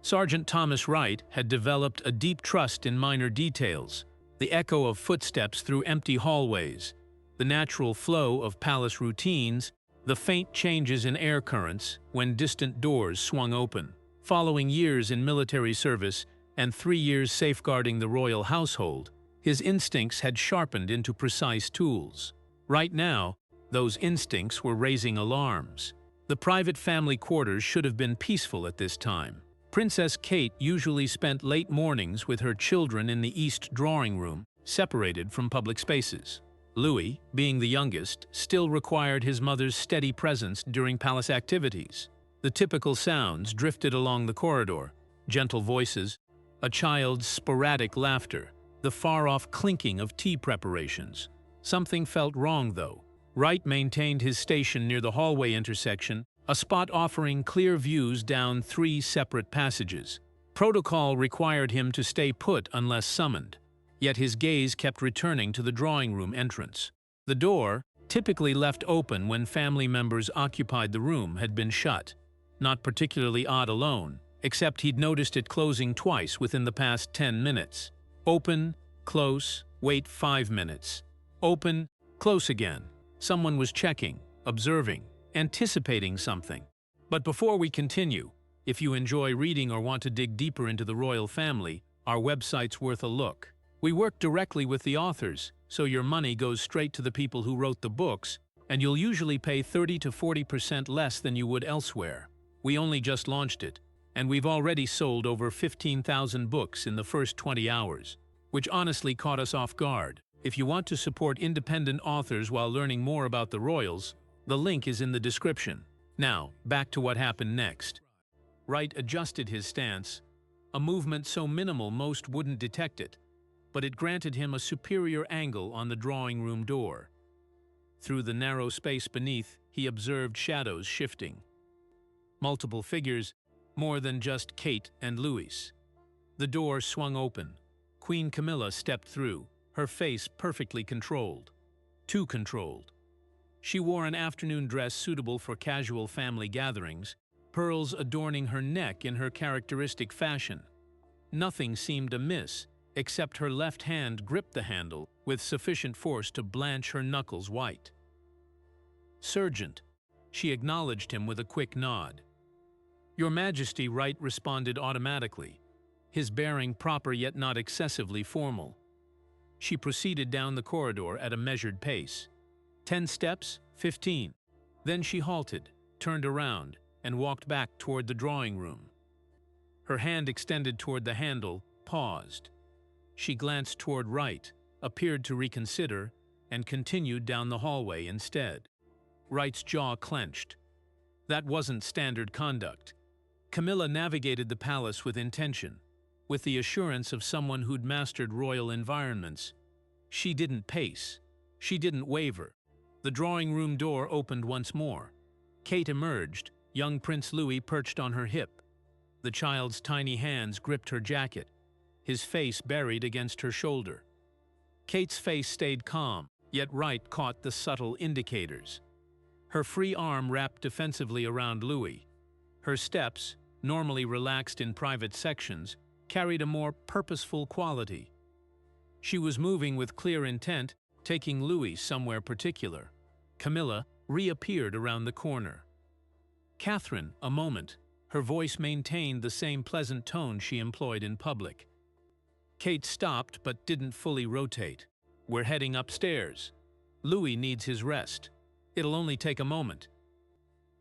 Sergeant Thomas Wright had developed a deep trust in minor details, the echo of footsteps through empty hallways, the natural flow of palace routines, the faint changes in air currents when distant doors swung open. Following years in military service and 3 years safeguarding the royal household, his instincts had sharpened into precise tools. Right now, those instincts were raising alarms. The private family quarters should have been peaceful at this time. Princess Kate usually spent late mornings with her children in the east drawing room, separated from public spaces. Louis, being the youngest, still required his mother's steady presence during palace activities. The typical sounds drifted along the corridor: gentle voices, a child's sporadic laughter, the far-off clinking of tea preparations. Something felt wrong, though. Wright maintained his station near the hallway intersection, a spot offering clear views down 3 separate passages. Protocol required him to stay put unless summoned, yet his gaze kept returning to the drawing room entrance. The door, typically left open when family members occupied the room, had been shut. Not particularly odd alone, except he'd noticed it closing twice within the past 10 minutes. Open, close, wait 5 minutes. Open, close again. Someone was checking, observing, anticipating something. But before we continue, if you enjoy reading or want to dig deeper into the royal family, our website's worth a look. We work directly with the authors, so your money goes straight to the people who wrote the books, and you'll usually pay 30 to 40% less than you would elsewhere. We only just launched it, and we've already sold over 15,000 books in the first 20 hours, which honestly caught us off guard. If you want to support independent authors while learning more about the royals, the link is in the description. Now, back to what happened next. Wright adjusted his stance, a movement so minimal most wouldn't detect it, but it granted him a superior angle on the drawing room door. Through the narrow space beneath, he observed shadows shifting. Multiple figures, more than just Kate and Louis. The door swung open. Queen Camilla stepped through, her face perfectly controlled. Too controlled. She wore an afternoon dress suitable for casual family gatherings, pearls adorning her neck in her characteristic fashion. Nothing seemed amiss, except her left hand gripped the handle with sufficient force to blanch her knuckles white. "Sergeant," she acknowledged him with a quick nod. "Your Majesty," Wright responded automatically, his bearing proper yet not excessively formal. She proceeded down the corridor at a measured pace. 10 steps, 15. Then she halted, turned around, and walked back toward the drawing room. Her hand extended toward the handle, paused. She glanced toward Wright, appeared to reconsider, and continued down the hallway instead. Wright's jaw clenched. That wasn't standard conduct. Camilla navigated the palace with intention, with the assurance of someone who'd mastered royal environments. She didn't pace. She didn't waver. The drawing room door opened once more. Kate emerged, young Prince Louis perched on her hip. The child's tiny hands gripped her jacket, his face buried against her shoulder. Kate's face stayed calm, yet Wright caught the subtle indicators. Her free arm wrapped defensively around Louis. Her steps, normally relaxed in private sections, carried a more purposeful quality. She was moving with clear intent, taking Louis somewhere particular. Camilla reappeared around the corner. "Catherine, a moment." Her voice maintained the same pleasant tone she employed in public. Kate stopped but didn't fully rotate. "We're heading upstairs. Louis needs his rest. It'll only take a moment."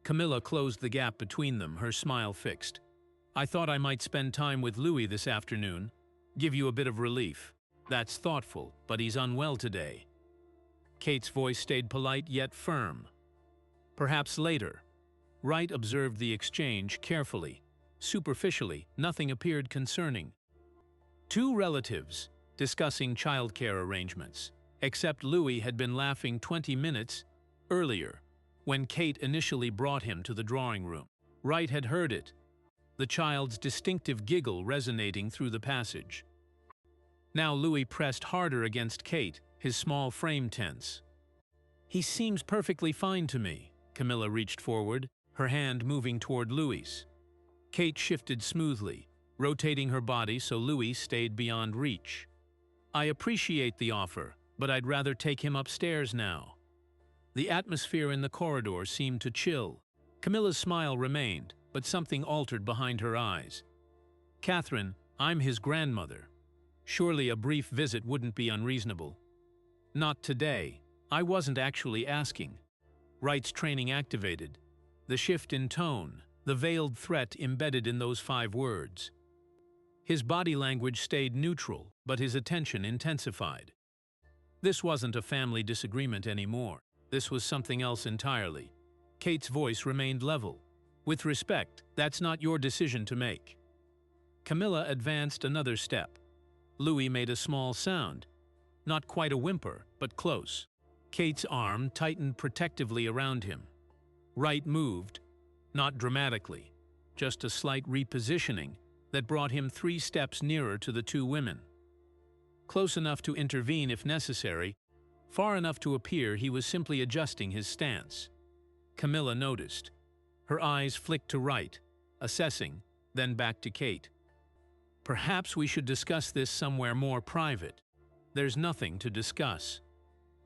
Camilla closed the gap between them, her smile fixed. "I thought I might spend time with Louis this afternoon, give you a bit of relief. That's thoughtful, but he's unwell today." Kate's voice stayed polite yet firm. "Perhaps later." Wright observed the exchange carefully. Superficially, nothing appeared concerning. Two relatives discussing childcare arrangements, except Louis had been laughing 20 minutes earlier, when Kate initially brought him to the drawing room. Wright had heard it, the child's distinctive giggle resonating through the passage. Now Louis pressed harder against Kate, his small frame tense. "He seems perfectly fine to me." Camilla reached forward, her hand moving toward Louis. Kate shifted smoothly, rotating her body so Louis stayed beyond reach. "I appreciate the offer, but I'd rather take him upstairs now." The atmosphere in the corridor seemed to chill. Camilla's smile remained, but something altered behind her eyes. "Catherine, I'm his grandmother. Surely a brief visit wouldn't be unreasonable." "Not today. I wasn't actually asking." Wright's training activated. The shift in tone, the veiled threat embedded in those 5 words. His body language stayed neutral, but his attention intensified. This wasn't a family disagreement anymore. This was something else entirely. Kate's voice remained level. "With respect, that's not your decision to make." Camilla advanced another step. Louis made a small sound. Not quite a whimper, but close. Kate's arm tightened protectively around him. Wright moved, not dramatically, just a slight repositioning that brought him 3 steps nearer to the 2 women. Close enough to intervene if necessary, far enough to appear he was simply adjusting his stance. Camilla noticed. Her eyes flicked to Wright, assessing, then back to Kate. "Perhaps we should discuss this somewhere more private." "There's nothing to discuss."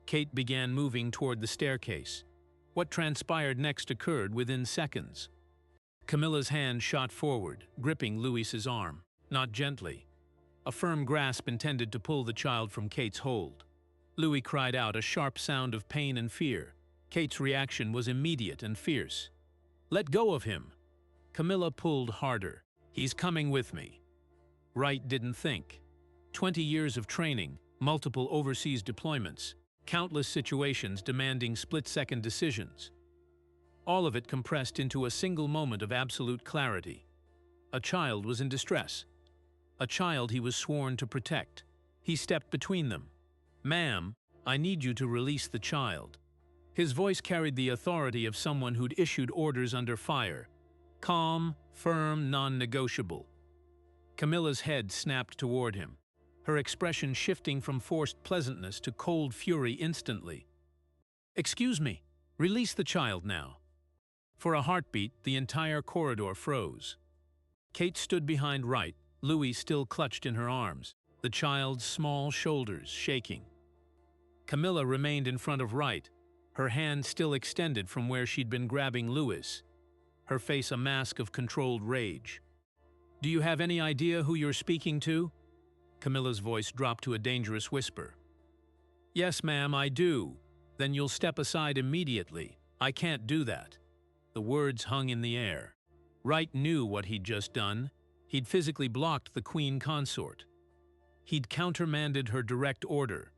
Kate began moving toward the staircase. What transpired next occurred within seconds. Camilla's hand shot forward, gripping Louis's arm, not gently. A firm grasp intended to pull the child from Kate's hold. Louis cried out a sharp sound of pain and fear. Kate's reaction was immediate and fierce. "Let go of him!" Camilla pulled harder. "He's coming with me." Wright didn't think. 20 years of training, multiple overseas deployments, countless situations demanding split-second decisions. All of it compressed into a single moment of absolute clarity. A child was in distress. A child he was sworn to protect. He stepped between them. "Ma'am, I need you to release the child." His voice carried the authority of someone who'd issued orders under fire. Calm, firm, non-negotiable. Camilla's head snapped toward him, her expression shifting from forced pleasantness to cold fury instantly. "Excuse me, release the child now." For a heartbeat, the entire corridor froze. Kate stood behind Wright, Louis still clutched in her arms, the child's small shoulders shaking. Camilla remained in front of Wright, her hand still extended from where she'd been grabbing Louis, her face a mask of controlled rage. "Do you have any idea who you're speaking to?" Camilla's voice dropped to a dangerous whisper. "Yes, ma'am, I do." "Then you'll step aside immediately." "I can't do that." The words hung in the air. Wright knew what he'd just done. He'd physically blocked the queen consort. He'd countermanded her direct order.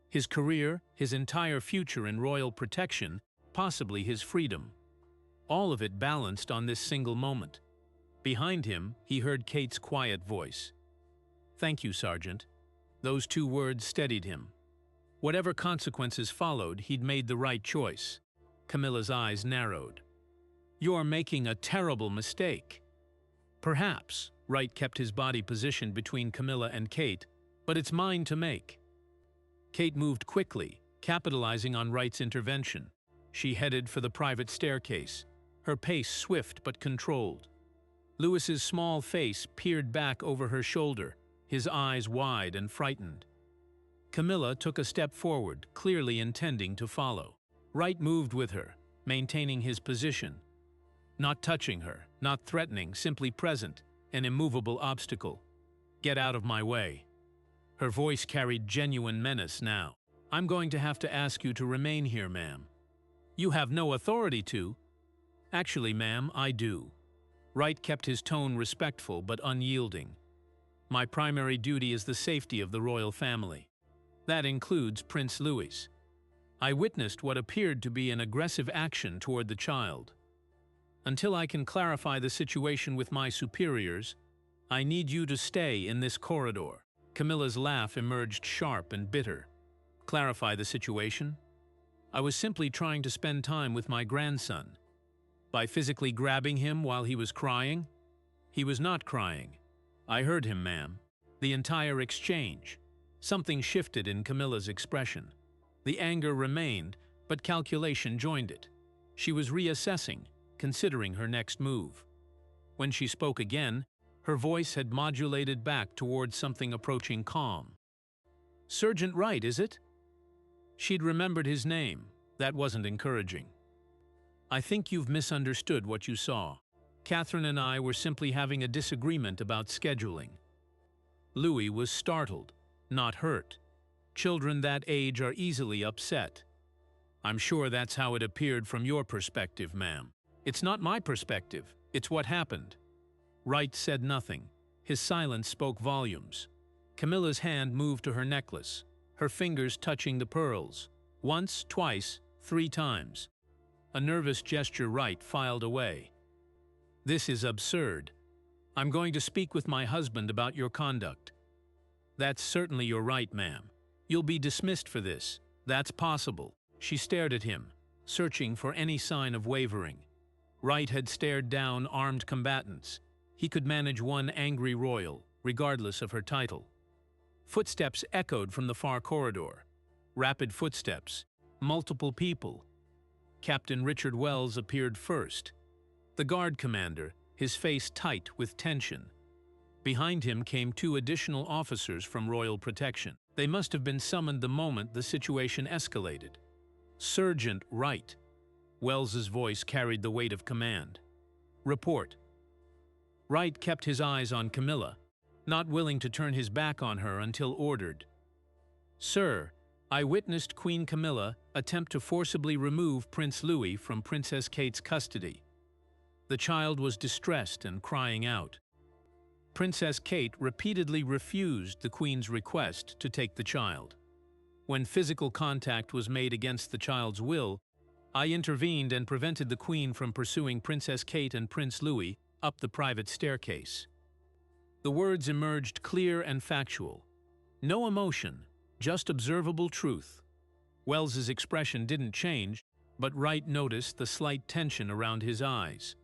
His career, his entire future in royal protection, possibly his freedom. All of it balanced on this single moment. Behind him, he heard Kate's quiet voice. "Thank you, Sergeant." Those 2 words steadied him. Whatever consequences followed, he'd made the right choice. Camilla's eyes narrowed. "You're making a terrible mistake." "Perhaps," Wright kept his body positioned between Camilla and Kate, "but it's mine to make." Kate moved quickly, capitalizing on Wright's intervention. She headed for the private staircase, her pace swift but controlled. Louis's small face peered back over her shoulder, his eyes wide and frightened. Camilla took a step forward, clearly intending to follow. Wright moved with her, maintaining his position. Not touching her, not threatening, simply present, an immovable obstacle. "Get out of my way." Her voice carried genuine menace now. "I'm going to have to ask you to remain here, ma'am." "You have no authority to." "Actually, ma'am, I do." Wright kept his tone respectful but unyielding. "My primary duty is the safety of the royal family. That includes Prince Louis. I witnessed what appeared to be an aggressive action toward the child. Until I can clarify the situation with my superiors, I need you to stay in this corridor." Camilla's laugh emerged sharp and bitter. "Clarify the situation? I was simply trying to spend time with my grandson. By physically grabbing him while he was crying?" "He was not crying. I heard him, ma'am. The entire exchange." Something shifted in Camilla's expression. The anger remained, but calculation joined it. She was reassessing, considering her next move. When she spoke again, Her voice had modulated back towards something approaching calm. "Sergeant Wright, is it?" She'd remembered his name. That wasn't encouraging. "I think you've misunderstood what you saw. Catherine and I were simply having a disagreement about scheduling." Louis was startled, not hurt. Children that age are easily upset. "I'm sure that's how it appeared from your perspective, ma'am." "It's not my perspective. It's what happened." Wright said nothing. His silence spoke volumes. Camilla's hand moved to her necklace, her fingers touching the pearls. Once, twice, 3 times. A nervous gesture. Wright filed away. "This is absurd. I'm going to speak with my husband about your conduct." "That's certainly your right, ma'am. You'll be dismissed for this. That's possible." She stared at him, searching for any sign of wavering. Wright had stared down armed combatants. He could manage one angry royal, regardless of her title. Footsteps echoed from the far corridor. Rapid footsteps. Multiple people. Captain Richard Wells appeared first. The guard commander, his face tight with tension. Behind him came 2 additional officers from Royal Protection. They must have been summoned the moment the situation escalated. "Sergeant Wright." Wells's voice carried the weight of command. "Report." Wright kept his eyes on Camilla, not willing to turn his back on her until ordered. "Sir, I witnessed Queen Camilla attempt to forcibly remove Prince Louis from Princess Kate's custody. The child was distressed and crying out. Princess Kate repeatedly refused the Queen's request to take the child. When physical contact was made against the child's will, I intervened and prevented the Queen from pursuing Princess Kate and Prince Louis up the private staircase." The words emerged clear and factual. No emotion, just observable truth. Wells's expression didn't change, but Wright noticed the slight tension around his eyes.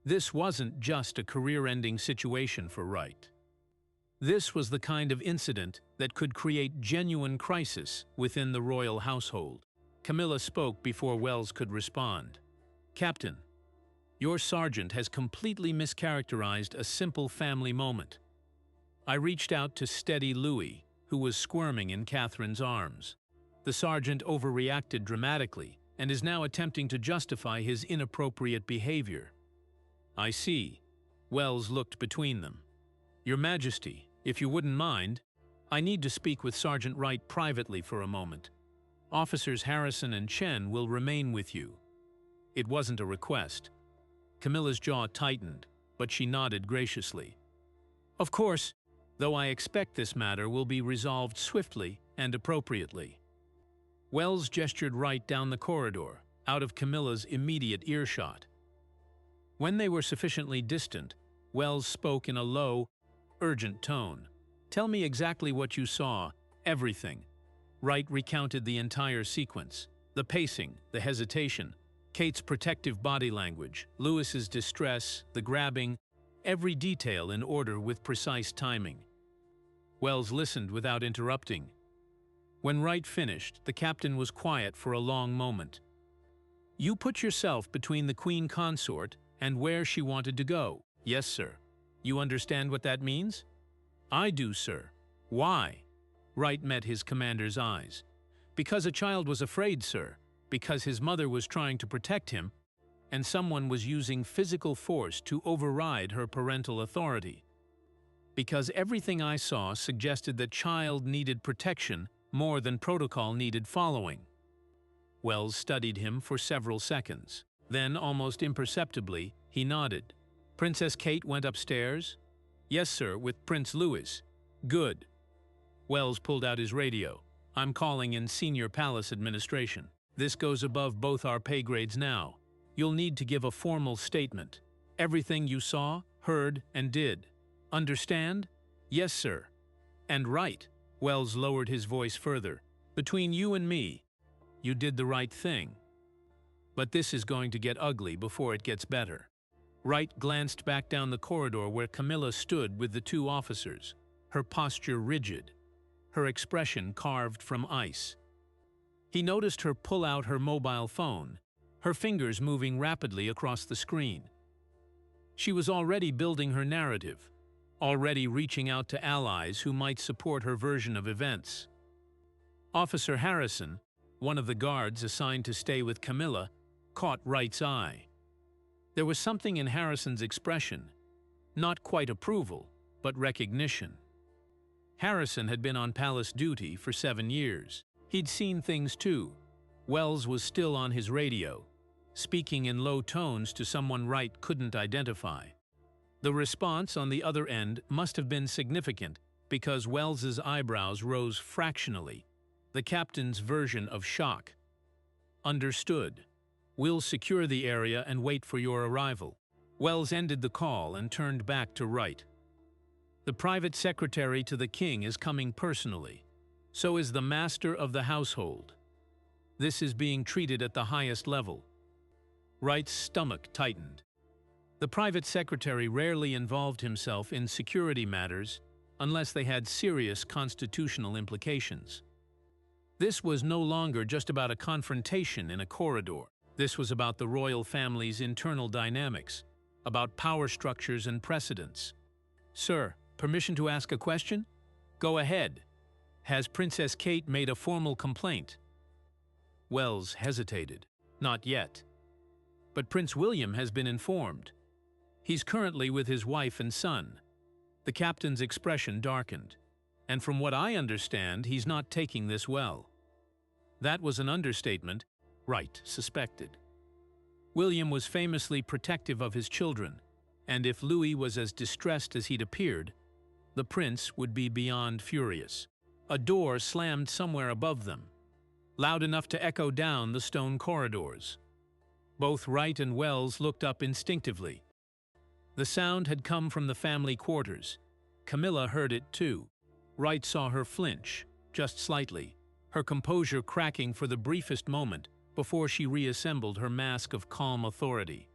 This wasn't just a career-ending situation for Wright. This was the kind of incident that could create genuine crisis within the royal household. Camilla spoke before Wells could respond. "Captain, your sergeant has completely mischaracterized a simple family moment. I reached out to steady Louis, who was squirming in Catherine's arms. The sergeant overreacted dramatically and is now attempting to justify his inappropriate behavior." "I see." Wells looked between them. "Your Majesty, if you wouldn't mind, I need to speak with Sergeant Wright privately for a moment. Officers Harrison and Chen will remain with you." It wasn't a request. Camilla's jaw tightened, but she nodded graciously. "Of course, though I expect this matter will be resolved swiftly and appropriately." Wells gestured right down the corridor, out of Camilla's immediate earshot. When they were sufficiently distant, Wells spoke in a low, urgent tone. "Tell me exactly what you saw, everything." Wright recounted the entire sequence, the pacing, the hesitation, Kate's protective body language, Louis's distress, the grabbing, every detail in order with precise timing. Wells listened without interrupting. When Wright finished, the captain was quiet for a long moment. "You put yourself between the Queen Consort and where she wanted to go." "Yes, sir." "You understand what that means?" "I do, sir." "Why?" Wright met his commander's eyes. "Because a child was afraid, sir. Because his mother was trying to protect him, and someone was using physical force to override her parental authority. Because everything I saw suggested that child needed protection more than protocol needed following." Wells studied him for several seconds. Then, almost imperceptibly, he nodded. "Princess Kate went upstairs?" "Yes, sir, with Prince Louis." "Good." Wells pulled out his radio. "I'm calling in Senior Palace Administration. This goes above both our pay grades now. You'll need to give a formal statement. Everything you saw, heard, and did. Understand?" "Yes, sir." "And right." Wells lowered his voice further. "Between you and me, you did the right thing. But this is going to get ugly before it gets better." Wright glanced back down the corridor where Camilla stood with the 2 officers, her posture rigid, her expression carved from ice. He noticed her pull out her mobile phone, her fingers moving rapidly across the screen. She was already building her narrative, already reaching out to allies who might support her version of events. Officer Harrison, one of the guards assigned to stay with Camilla, caught Wright's eye. There was something in Harrison's expression, not quite approval, but recognition. Harrison had been on palace duty for 7 years. He'd seen things too. Wells was still on his radio, speaking in low tones to someone Wright couldn't identify. The response on the other end must have been significant because Wells's eyebrows rose fractionally, the captain's version of shock. Understood. We'll secure the area and wait for your arrival. Wells ended the call and turned back to Wright. The private secretary to the king is coming personally. So is the master of the household. This is being treated at the highest level. Wright's stomach tightened. The private secretary rarely involved himself in security matters unless they had serious constitutional implications. This was no longer just about a confrontation in a corridor. This was about the royal family's internal dynamics, about power structures and precedents. Sir, permission to ask a question? Go ahead. Has Princess Kate made a formal complaint? Wells hesitated. Not yet. But Prince William has been informed. He's currently with his wife and son. The captain's expression darkened. And from what I understand, he's not taking this well. That was an understatement, Wright suspected. William was famously protective of his children, and if Louis was as distressed as he'd appeared, the prince would be beyond furious. A door slammed somewhere above them, loud enough to echo down the stone corridors. Both Wright and Wells looked up instinctively. The sound had come from the family quarters. Camilla heard it too. Wright saw her flinch, just slightly, her composure cracking for the briefest moment before she reassembled her mask of calm authority.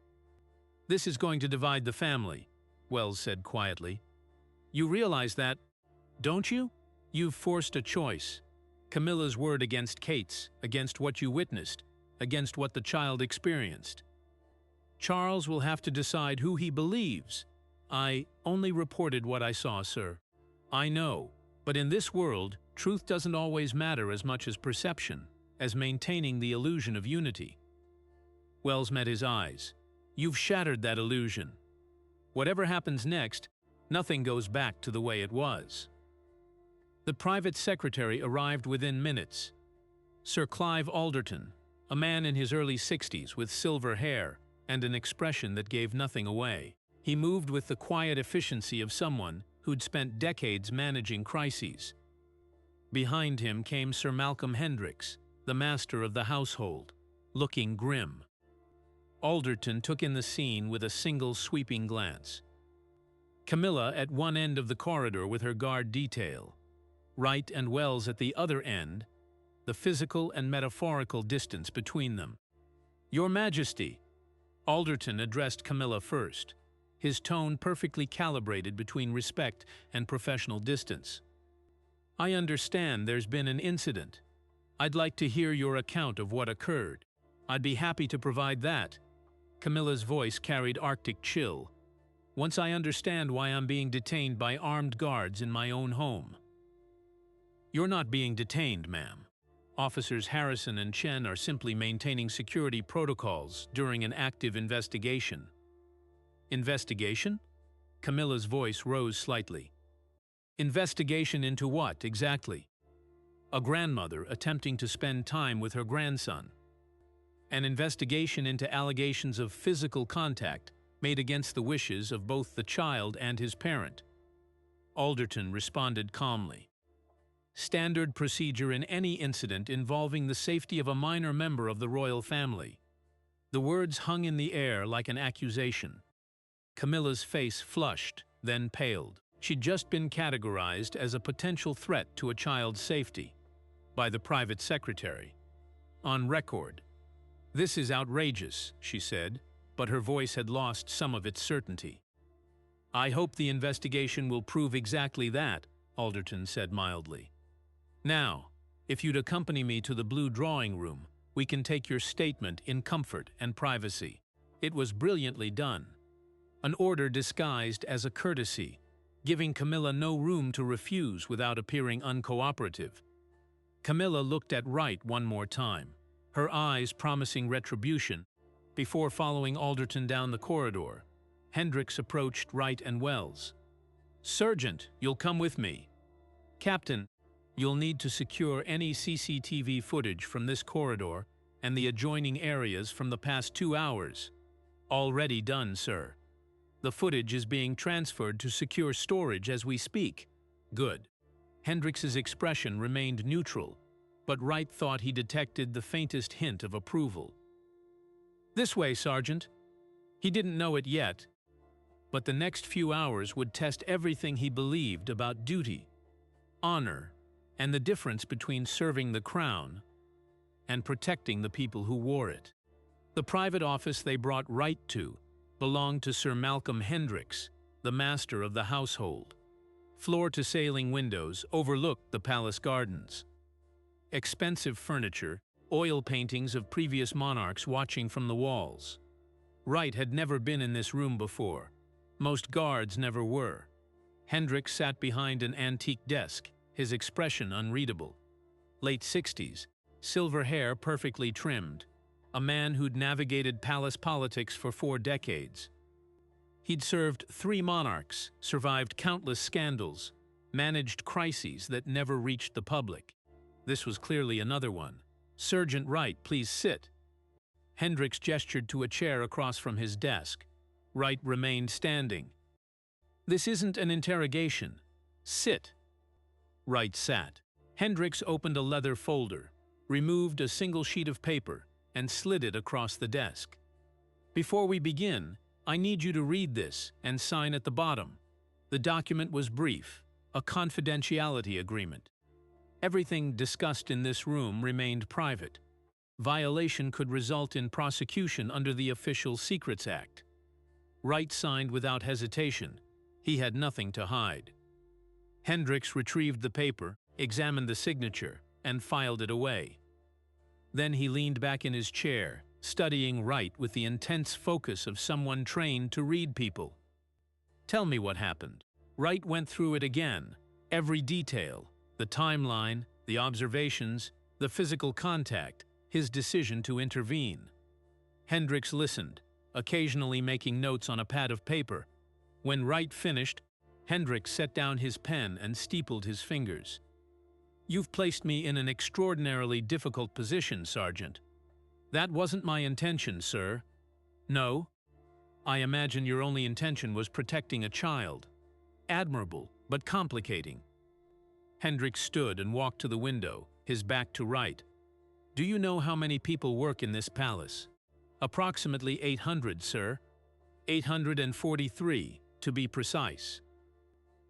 "This is going to divide the family," Wells said quietly. "You realize that, don't you? You've forced a choice. Camilla's word against Kate's, against what you witnessed, against what the child experienced. Charles will have to decide who he believes. I only reported what I saw, sir. I know, but in this world, truth doesn't always matter as much as perception, as maintaining the illusion of unity." Wells met his eyes. "You've shattered that illusion. Whatever happens next, nothing goes back to the way it was." The private secretary arrived within minutes. Sir Clive Alderton, a man in his early 60s with silver hair and an expression that gave nothing away. He moved with the quiet efficiency of someone who'd spent decades managing crises. Behind him came Sir Malcolm Hendricks, the master of the household, looking grim. Alderton took in the scene with a single sweeping glance. Camilla at one end of the corridor with her guard detail. Wright and Wells at the other end, the physical and metaphorical distance between them. "Your Majesty," Alderton addressed Camilla first, his tone perfectly calibrated between respect and professional distance. "I understand there's been an incident. I'd like to hear your account of what occurred." "I'd be happy to provide that." Camilla's voice carried Arctic chill. "Once I understand why I'm being detained by armed guards in my own home." "You're not being detained, ma'am. Officers Harrison and Chen are simply maintaining security protocols during an active investigation." "Investigation?" Camilla's voice rose slightly. "Investigation into what, exactly?" "A grandmother attempting to spend time with her grandson. An investigation into allegations of physical contact made against the wishes of both the child and his parent." Alderton responded calmly. "Standard procedure in any incident involving the safety of a minor member of the royal family." The words hung in the air like an accusation. Camilla's face flushed, then paled. She'd just been categorized as a potential threat to a child's safety by the private secretary. On record. "This is outrageous," she said, but her voice had lost some of its certainty. "I hope the investigation will prove exactly that," Alderton said mildly. "Now, if you'd accompany me to the blue drawing room, we can take your statement in comfort and privacy. It was brilliantly done." an order disguised as a courtesy, giving Camilla no room to refuse without appearing uncooperative. Camilla looked at Wright one more time, her eyes promising retribution, before following Alderton down the corridor. Hendricks approached Wright and Wells. "Sergeant, you'll come with me." "Captain, you'll need to secure any CCTV footage from this corridor and the adjoining areas from the past 2 hours." "Already done, sir. The footage is being transferred to secure storage as we speak." "Good." Hendricks's expression remained neutral, but Wright thought he detected the faintest hint of approval. "This way, Sergeant." He didn't know it yet, but the next few hours would test everything he believed about duty, honor, and the difference between serving the crown and protecting the people who wore it. The private office they brought Wright to belonged to Sir Malcolm Hendricks, the master of the household. Floor-to-ceiling windows overlooked the palace gardens. Expensive furniture, oil paintings of previous monarchs watching from the walls. Wright had never been in this room before. Most guards never were. Hendricks sat behind an antique desk, his expression unreadable. Late 60s, silver hair perfectly trimmed, a man who'd navigated palace politics for 4 decades. He'd served 3 monarchs, survived countless scandals, managed crises that never reached the public. This was clearly another one. "Sergeant Wright, please sit." Hendricks gestured to a chair across from his desk. Wright remained standing. "This isn't an interrogation. Sit." Wright sat. Hendricks opened a leather folder, removed a single sheet of paper, and slid it across the desk. "Before we begin, I need you to read this and sign at the bottom." The document was brief, a confidentiality agreement. Everything discussed in this room remained private. Violation could result in prosecution under the Official Secrets Act. Wright signed without hesitation. He had nothing to hide. Hendricks retrieved the paper, examined the signature, and filed it away. Then he leaned back in his chair, studying Wright with the intense focus of someone trained to read people. "Tell me what happened." Wright went through it again, every detail, the timeline, the observations, the physical contact, his decision to intervene. Hendricks listened, occasionally making notes on a pad of paper. When Wright finished, Hendricks set down his pen and steepled his fingers. "You've placed me in an extraordinarily difficult position, Sergeant." "That wasn't my intention, sir." "No? I imagine your only intention was protecting a child." "Admirable, but complicating." Hendricks stood and walked to the window, his back to Wright. "Do you know how many people work in this palace?" "Approximately 800, sir. 843, to be precise.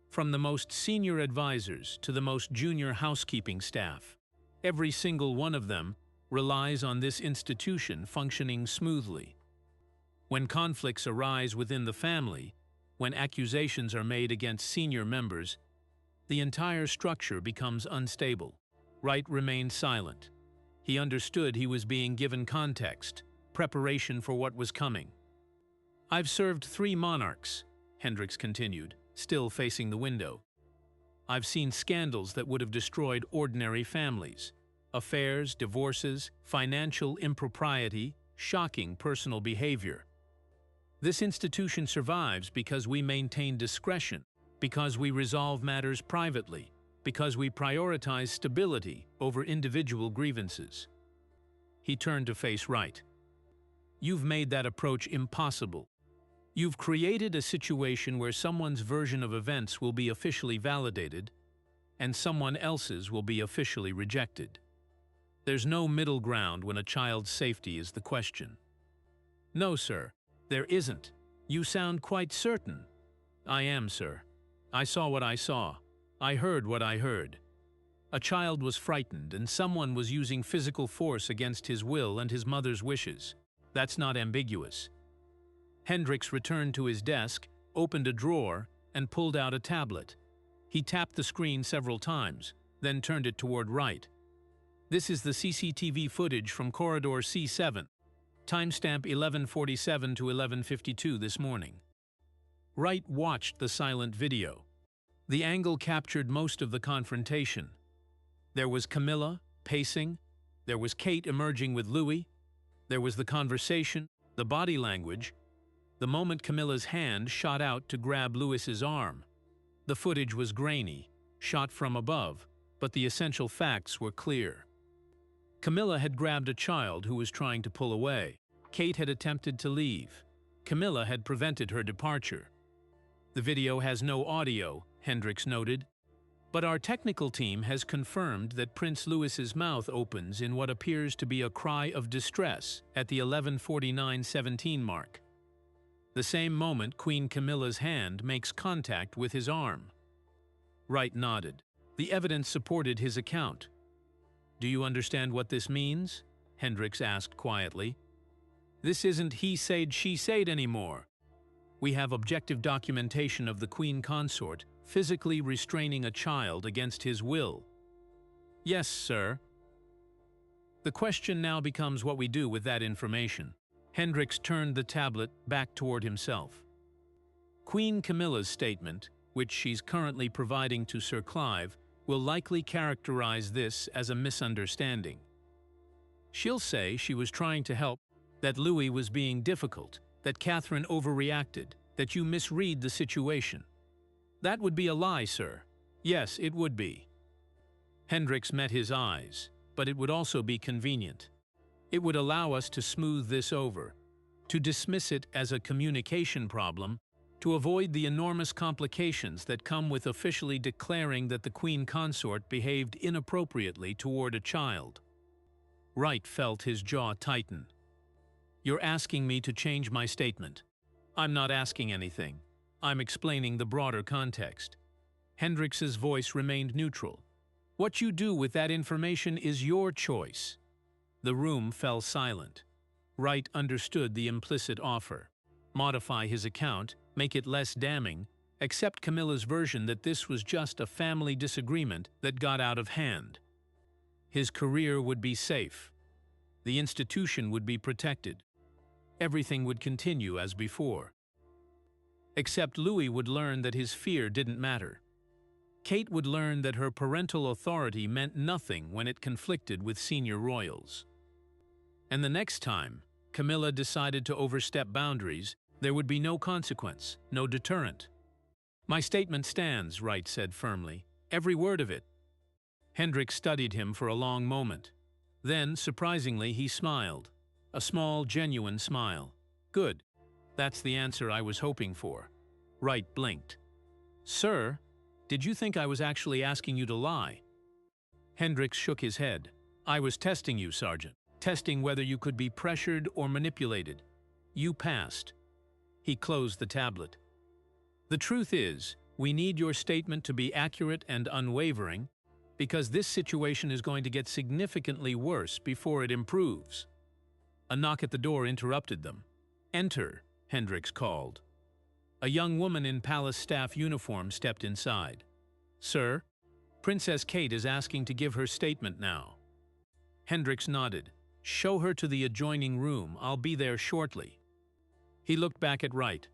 From the most senior advisors to the most junior housekeeping staff. Every single one of them relies on this institution functioning smoothly. When conflicts arise within the family, when accusations are made against senior members, the entire structure becomes unstable." Wright remained silent. He understood he was being given context, preparation for what was coming. "I've served 3 monarchs," Hendricks continued, still facing the window. "I've seen scandals that would have destroyed ordinary families. Affairs, divorces, financial impropriety, shocking personal behavior. This institution survives because we maintain discretion, because we resolve matters privately, because we prioritize stability over individual grievances." He turned to face Wright. "You've made that approach impossible. You've created a situation where someone's version of events will be officially validated, and someone else's will be officially rejected. There's no middle ground when a child's safety is the question." "No, sir, there isn't. You sound quite certain." "I am, sir. I saw what I saw. I heard what I heard. A child was frightened and someone was using physical force against his will and his mother's wishes. That's not ambiguous." Hendricks returned to his desk, opened a drawer, and pulled out a tablet. He tapped the screen several times, then turned it toward Wright. "This is the CCTV footage from Corridor C7. Timestamp 11:47 to 11:52 this morning." Wright watched the silent video. The angle captured most of the confrontation. There was Camilla, pacing. There was Kate emerging with Louis. There was the conversation, the body language. The moment Camilla's hand shot out to grab Louis's arm. The footage was grainy, shot from above, but the essential facts were clear. Camilla had grabbed a child who was trying to pull away. Kate had attempted to leave. Camilla had prevented her departure. The video has no audio, Hendricks noted, but our technical team has confirmed that Prince Louis's mouth opens in what appears to be a cry of distress at the 11:49:17 mark. The same moment Queen Camilla's hand makes contact with his arm. Wright nodded. The evidence supported his account. "Do you understand what this means?" Hendricks asked quietly. "This isn't he said, she said anymore. We have objective documentation of the Queen Consort physically restraining a child against his will." "Yes, sir." The question now becomes what we do with that information. Hendricks turned the tablet back toward himself. Queen Camilla's statement, which she's currently providing to Sir Clive, will likely characterize this as a misunderstanding. She'll say she was trying to help, that Louis was being difficult, that Catherine overreacted, that you misread the situation. That would be a lie, sir. Yes, it would be. Hendricks met his eyes, but it would also be convenient. It would allow us to smooth this over, to dismiss it as a communication problem, to avoid the enormous complications that come with officially declaring that the Queen Consort behaved inappropriately toward a child. Wright felt his jaw tighten. "You're asking me to change my statement." "I'm not asking anything. I'm explaining the broader context." Hendricks's voice remained neutral. "What you do with that information is your choice." The room fell silent. Wright understood the implicit offer. Modify his account, make it less damning, accept Camilla's version that this was just a family disagreement that got out of hand. His career would be safe. The institution would be protected. Everything would continue as before. Except Louis would learn that his fear didn't matter. Kate would learn that her parental authority meant nothing when it conflicted with senior royals. And the next time Camilla decided to overstep boundaries, there would be no consequence, no deterrent. "My statement stands," Wright said firmly. "Every word of it." Hendricks studied him for a long moment. Then, surprisingly, he smiled. A small, genuine smile. "Good. That's the answer I was hoping for." Wright blinked. "Sir, did you think I was actually asking you to lie?" Hendricks shook his head. "I was testing you, Sergeant. Testing whether you could be pressured or manipulated. You passed." He closed the tablet. "The truth is, we need your statement to be accurate and unwavering, because this situation is going to get significantly worse before it improves." A knock at the door interrupted them. "Enter," Hendricks called. A young woman in palace staff uniform stepped inside. "Sir, Princess Kate is asking to give her statement now." Hendricks nodded. "Show her to the adjoining room. I'll be there shortly." He looked back at Wright.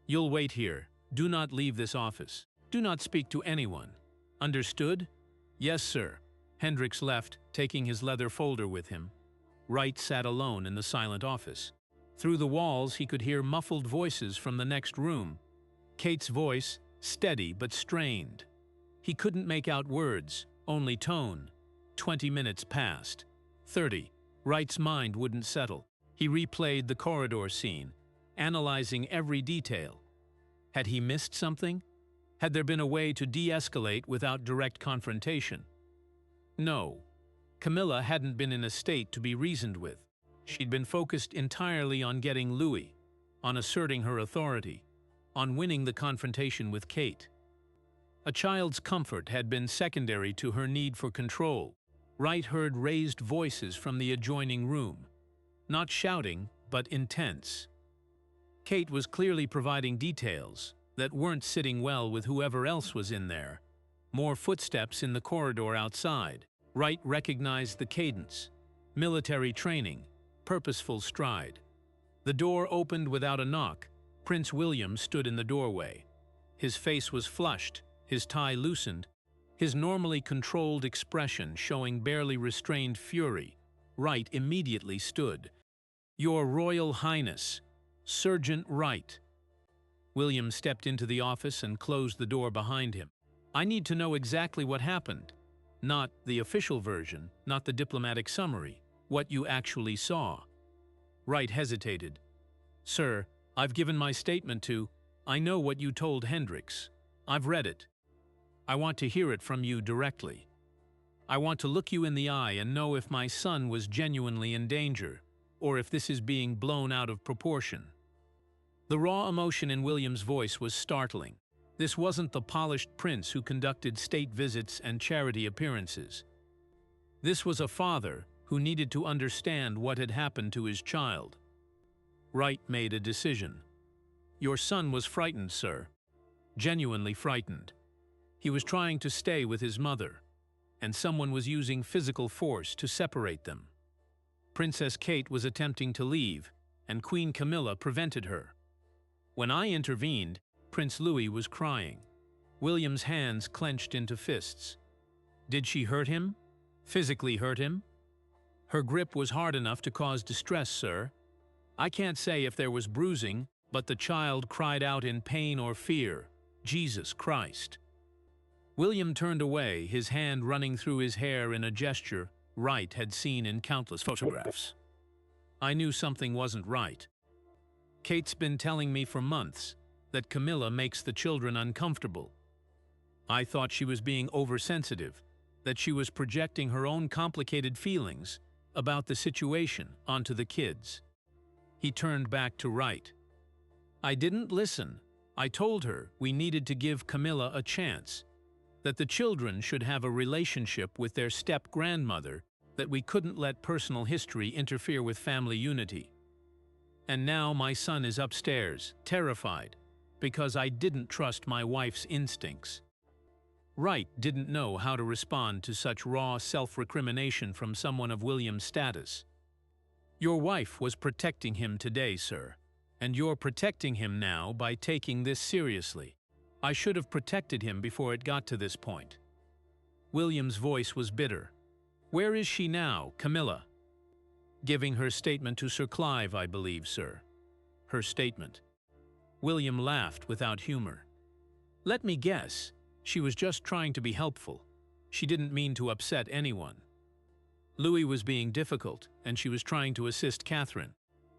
"You'll wait here. Do not leave this office. Do not speak to anyone. Understood?" "Yes, sir." Hendricks left, taking his leather folder with him. Wright sat alone in the silent office. Through the walls he could hear muffled voices from the next room. Kate's voice, steady but strained. He couldn't make out words, only tone. 20 minutes passed. 30. Wright's mind wouldn't settle. He replayed the corridor scene, analyzing every detail. Had he missed something? Had there been a way to de-escalate without direct confrontation? No. Camilla hadn't been in a state to be reasoned with. She'd been focused entirely on getting Louis, on asserting her authority, on winning the confrontation with Kate. A child's comfort had been secondary to her need for control. Wright heard raised voices from the adjoining room. Not shouting, but intense. Kate was clearly providing details that weren't sitting well with whoever else was in there. More footsteps in the corridor outside. Wright recognized the cadence. Military training. Purposeful stride. The door opened without a knock. Prince William stood in the doorway. His face was flushed, his tie loosened, his normally controlled expression showing barely restrained fury. Wright immediately stood. "Your Royal Highness, Sergeant Wright." William stepped into the office and closed the door behind him. "I need to know exactly what happened. Not the official version, not the diplomatic summary. What you actually saw." Wright hesitated. "Sir, I've given my statement to. I know what you told Hendricks. I've read it. I want to hear it from you directly. I want to look you in the eye and know if my son was genuinely in danger, or if this is being blown out of proportion." The raw emotion in William's voice was startling. This wasn't the polished prince who conducted state visits and charity appearances. This was a father who needed to understand what had happened to his child. Wright made a decision. "Your son was frightened, sir. Genuinely frightened. He was trying to stay with his mother, and someone was using physical force to separate them. Princess Kate was attempting to leave, and Queen Camilla prevented her. When I intervened, Prince Louis was crying. William's hands clenched into fists. Did she hurt him? Physically hurt him? Her grip was hard enough to cause distress, sir. I can't say if there was bruising, but the child cried out in pain or fear. Jesus Christ." William turned away, his hand running through his hair in a gesture Wright had seen in countless photographs. "I knew something wasn't right. Kate's been telling me for months that Camilla makes the children uncomfortable. I thought she was being oversensitive, that she was projecting her own complicated feelings about the situation onto the kids." He turned back to Wright. "I didn't listen. I told her we needed to give Camilla a chance, that the children should have a relationship with their step-grandmother, that we couldn't let personal history interfere with family unity. And now my son is upstairs, terrified, because I didn't trust my wife's instincts." Wright didn't know how to respond to such raw self-recrimination from someone of William's status. "Your wife was protecting him today, sir, and you're protecting him now by taking this seriously. I should have protected him before it got to this point." William's voice was bitter. "Where is she now, Camilla?" "Giving her statement to Sir Clive, I believe, sir." "Her statement." William laughed without humor. "Let me guess. She was just trying to be helpful. She didn't mean to upset anyone. Louis was being difficult, and she was trying to assist Catherine.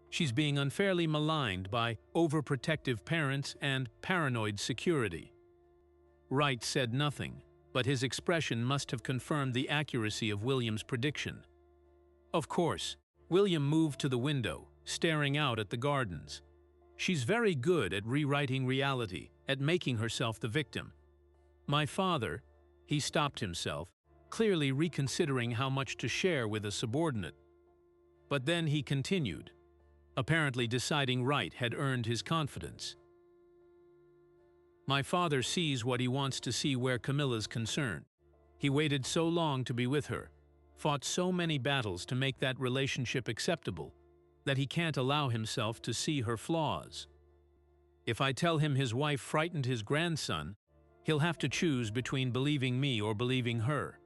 She's being unfairly maligned by overprotective parents and paranoid security." Wright said nothing, but his expression must have confirmed the accuracy of William's prediction. Of course, William moved to the window, staring out at the gardens. "She's very good at rewriting reality, at making herself the victim. My father," he stopped himself, clearly reconsidering how much to share with a subordinate. But then he continued, apparently deciding Wright had earned his confidence. "My father sees what he wants to see where Camilla's concerned. He waited so long to be with her, fought so many battles to make that relationship acceptable, that he can't allow himself to see her flaws. If I tell him his wife frightened his grandson, he'll have to choose between believing me or believing her."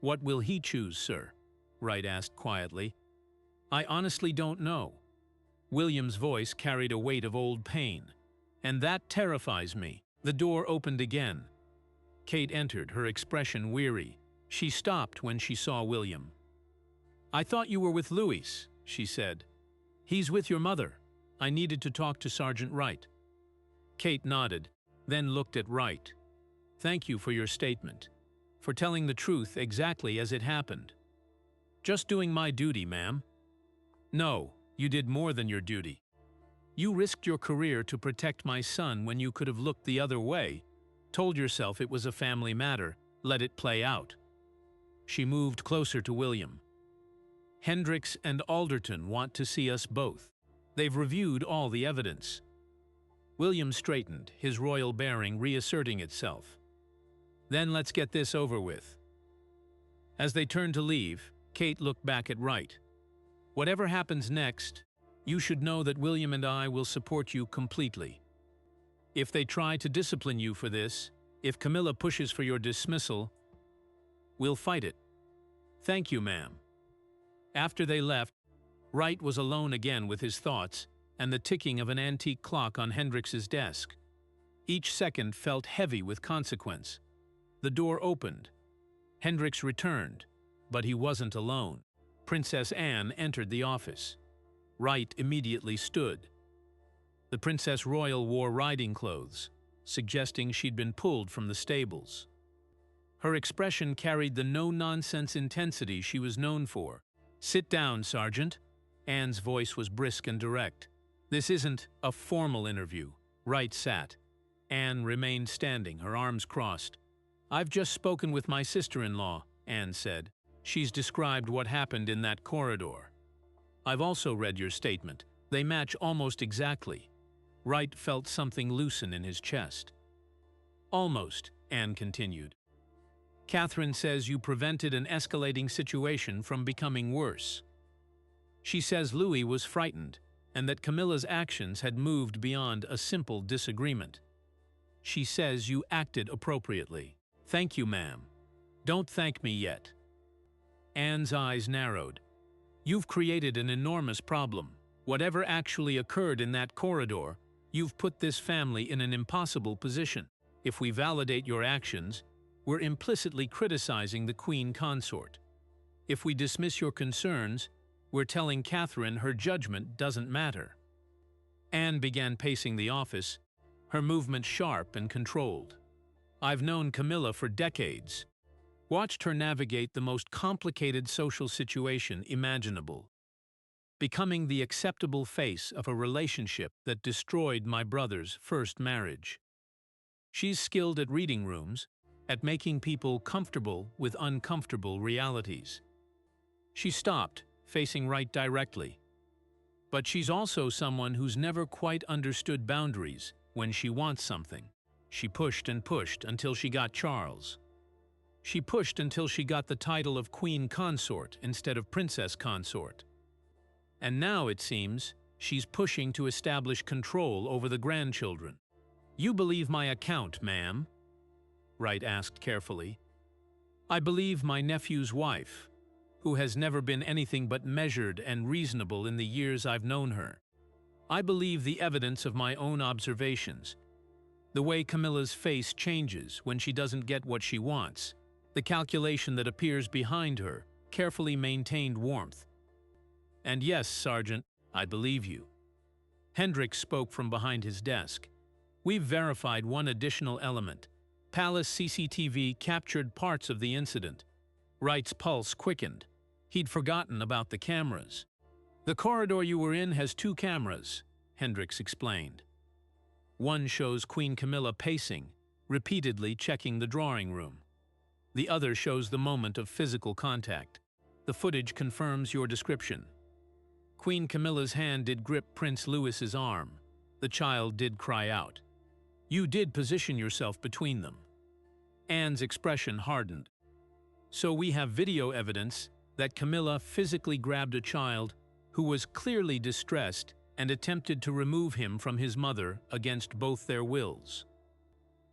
"What will he choose, sir?" Wright asked quietly. "I honestly don't know." William's voice carried a weight of old pain. "And that terrifies me." The door opened again. Kate entered, her expression weary. She stopped when she saw William. "I thought you were with Louis," she said. "He's with your mother. I needed to talk to Sergeant Wright." Kate nodded, then looked at Wright. "Thank you for your statement, for telling the truth exactly as it happened." "Just doing my duty, ma'am." "No, you did more than your duty. You risked your career to protect my son when you could have looked the other way, told yourself it was a family matter, let it play out." She moved closer to William. "Hendricks and Alderton want to see us both. They've reviewed all the evidence." William straightened, his royal bearing reasserting itself. "Then let's get this over with." As they turned to leave, Kate looked back at Wright. "Whatever happens next, You should know that William and I will support you completely. If they try to discipline you for this, if Camilla pushes for your dismissal, we'll fight it. Thank you, ma'am." After they left, Wright was alone again with his thoughts and the ticking of an antique clock on Hendrix's desk. Each second felt heavy with consequence. The door opened. Hendrix returned, but he wasn't alone. Princess Anne entered the office. Wright immediately stood. The Princess Royal wore riding clothes, suggesting she'd been pulled from the stables. Her expression carried the no-nonsense intensity she was known for. "Sit down, Sergeant." Anne's voice was brisk and direct. "This isn't a formal interview." Wright sat. Anne remained standing, her arms crossed. "I've just spoken with my sister-in-law," Anne said. "She's described what happened in that corridor. I've also read your statement. They match almost exactly." Wright felt something loosen in his chest. "Almost," Anne continued. "Catherine says you prevented an escalating situation from becoming worse. She says Louis was frightened and that Camilla's actions had moved beyond a simple disagreement. She says you acted appropriately." "Thank you, ma'am." "Don't thank me yet." Anne's eyes narrowed. "You've created an enormous problem. Whatever actually occurred in that corridor, you've put this family in an impossible position. If we validate your actions, we're implicitly criticizing the Queen Consort. If we dismiss your concerns, we're telling Catherine her judgment doesn't matter." Anne began pacing the office, her movements sharp and controlled. "I've known Camilla for decades. Watched her navigate the most complicated social situation imaginable, becoming the acceptable face of a relationship that destroyed my brother's first marriage. She's skilled at reading rooms, at making people comfortable with uncomfortable realities." She stopped, facing Wright directly. "But she's also someone who's never quite understood boundaries when she wants something. She pushed and pushed until she got Charles. She pushed until she got the title of Queen Consort instead of Princess Consort. And now, it seems, she's pushing to establish control over the grandchildren." "You believe my account, ma'am?" Wright asked carefully. "I believe my nephew's wife, who has never been anything but measured and reasonable in the years I've known her. I believe the evidence of my own observations. The way Camilla's face changes when she doesn't get what she wants, the calculation that appears behind her carefully maintained warmth. And yes, Sergeant, I believe you." Hendrix spoke from behind his desk. "We've verified one additional element. Palace CCTV captured parts of the incident." Wright's pulse quickened. He'd forgotten about the cameras. "The corridor you were in has 2 cameras," Hendrix explained. "One shows Queen Camilla pacing, repeatedly checking the drawing room. The other shows the moment of physical contact. The footage confirms your description. Queen Camilla's hand did grip Prince Louis's arm. The child did cry out. You did position yourself between them." Anne's expression hardened. "So we have video evidence that Camilla physically grabbed a child who was clearly distressed and attempted to remove him from his mother against both their wills."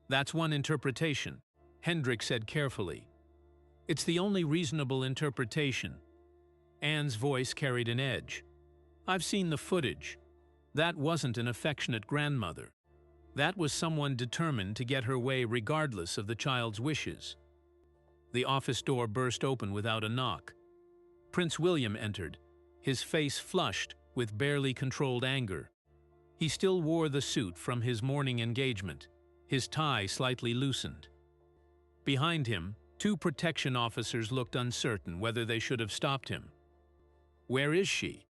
"That's one interpretation," Hendrix said carefully. "It's the only reasonable interpretation." Anne's voice carried an edge. "I've seen the footage. That wasn't an affectionate grandmother. That was someone determined to get her way regardless of the child's wishes." The office door burst open without a knock. Prince William entered, his face flushed with barely controlled anger. He still wore the suit from his morning engagement, his tie slightly loosened. Behind him, 2 protection officers looked uncertain whether they should have stopped him. "Where is she?"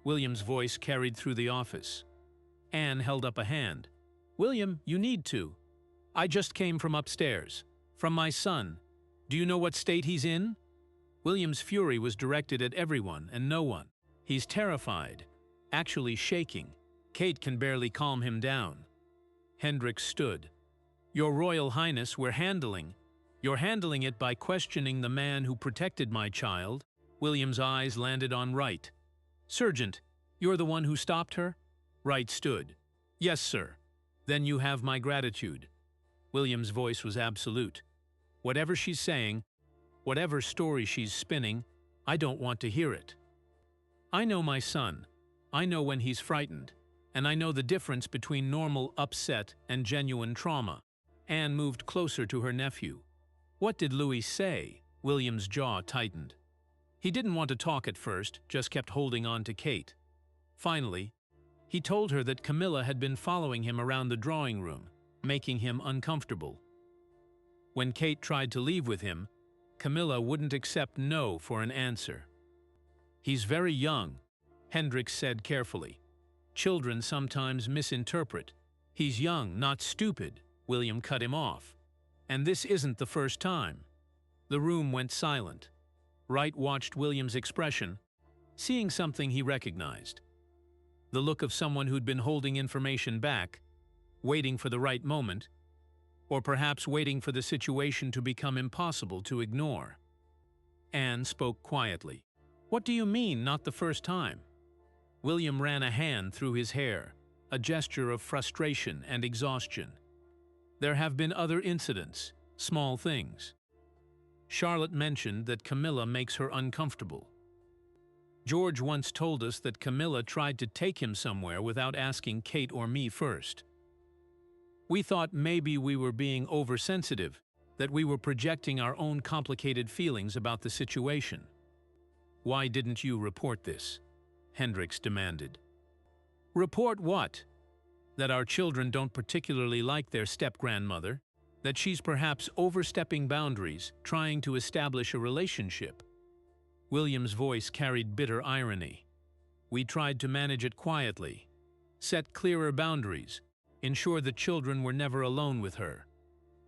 William's voice carried through the office. Anne held up a hand. "William, you need to. I just came from upstairs. From my son. Do you know what state he's in?" William's fury was directed at everyone and no one. "He's terrified, actually shaking. Kate can barely calm him down." Hendrix stood. "Your Royal Highness, you're handling it by questioning the man who protected my child." William's eyes landed on Wright. "Sergeant, You're the one who stopped her? Wright stood. Yes, sir. Then you have my gratitude. William's voice was absolute. Whatever she's saying, whatever story she's spinning, I don't want to hear it. I know my son. I know when he's frightened, and I know the difference between normal upset and genuine trauma. Anne moved closer to her nephew. What did Louis say? William's jaw tightened. He didn't want to talk at first, just kept holding on to Kate. Finally, he told her that Camilla had been following him around the drawing room, making him uncomfortable. When Kate tried to leave with him, Camilla wouldn't accept no for an answer. He's very young, Hendricks said carefully. Children sometimes misinterpret. He's young, not stupid, William cut him off. And this isn't the first time. The room went silent. Wright watched William's expression, seeing something he recognized. The look of someone who'd been holding information back, waiting for the right moment, or perhaps waiting for the situation to become impossible to ignore. Anne spoke quietly. What do you mean, not the first time? William ran a hand through his hair, a gesture of frustration and exhaustion. There have been other incidents, small things. Charlotte mentioned that Camilla makes her uncomfortable. George once told us that Camilla tried to take him somewhere without asking Kate or me first. We thought maybe we were being oversensitive, that we were projecting our own complicated feelings about the situation. Why didn't you report this? Hendricks demanded. Report what? That our children don't particularly like their step-grandmother, that she's perhaps overstepping boundaries, trying to establish a relationship. William's voice carried bitter irony. We tried to manage it quietly, set clearer boundaries, ensure the children were never alone with her.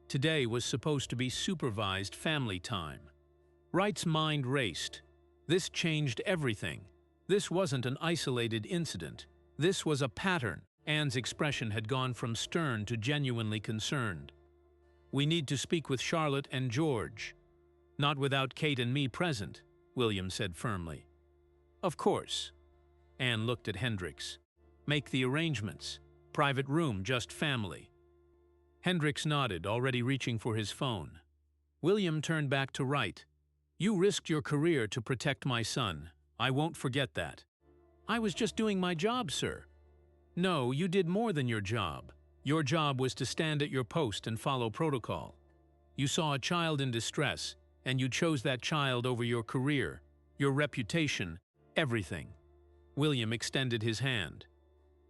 Today was supposed to be supervised family time. Wright's mind raced. This changed everything. This wasn't an isolated incident. This was a pattern. Anne's expression had gone from stern to genuinely concerned. We need to speak with Charlotte and George. Not without Kate and me present, William said firmly. Of course. Anne looked at Hendricks. Make the arrangements. Private room, just family. Hendricks nodded, already reaching for his phone. William turned back to Wright. You risked your career to protect my son. I won't forget that. I was just doing my job, sir. No, you did more than your job. Your job was to stand at your post and follow protocol. You saw a child in distress, and you chose that child over your career, your reputation, everything. William extended his hand.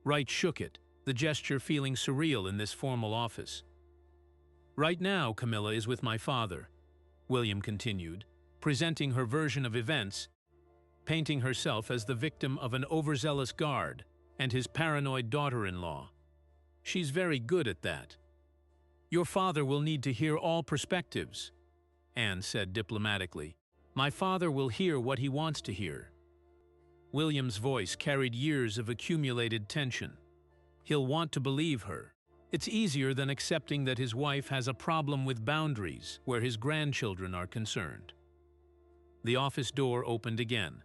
Wright shook it, the gesture feeling surreal in this formal office. Right now, Camilla is with my father, William continued, presenting her version of events, painting herself as the victim of an overzealous guard and his paranoid daughter-in-law. She's very good at that. Your father will need to hear all perspectives, Anne said diplomatically. My father will hear what he wants to hear. William's voice carried years of accumulated tension. He'll want to believe her. It's easier than accepting that his wife has a problem with boundaries where his grandchildren are concerned. The office door opened again.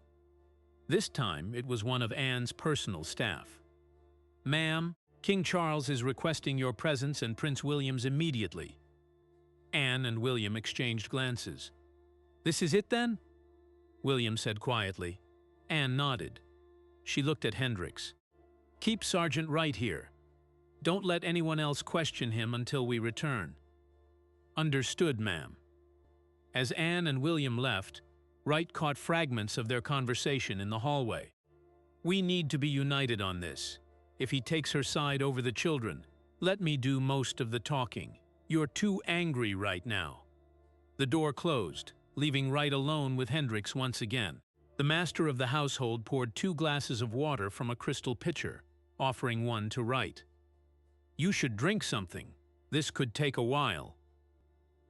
This time it was one of Anne's personal staff. Ma'am, King Charles is requesting your presence and Prince William's immediately. Anne and William exchanged glances. This is it then? William said quietly. Anne nodded. She looked at Hendricks. Keep Sergeant Wright here. Don't let anyone else question him until we return. Understood, ma'am. As Anne and William left, Wright caught fragments of their conversation in the hallway. We need to be united on this. If he takes her side over the children, let me do most of the talking. You're too angry right now. The door closed, leaving Wright alone with Hendricks once again. The master of the household poured 2 glasses of water from a crystal pitcher, offering one to Wright. You should drink something. This could take a while.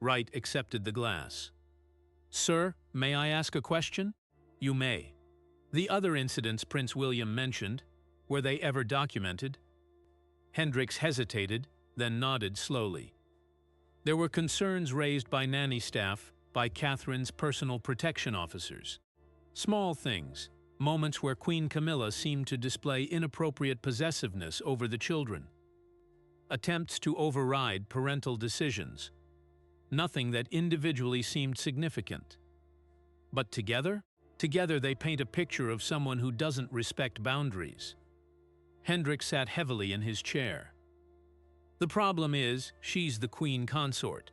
Wright accepted the glass. Sir, may I ask a question? You may. The other incidents Prince William mentioned, were they ever documented? Hendricks hesitated, then nodded slowly. There were concerns raised by nanny staff, by Catherine's personal protection officers. Small things, moments where Queen Camilla seemed to display inappropriate possessiveness over the children, attempts to override parental decisions, nothing that individually seemed significant. But together they paint a picture of someone who doesn't respect boundaries. Hendrik sat heavily in his chair. The problem is, she's the queen consort.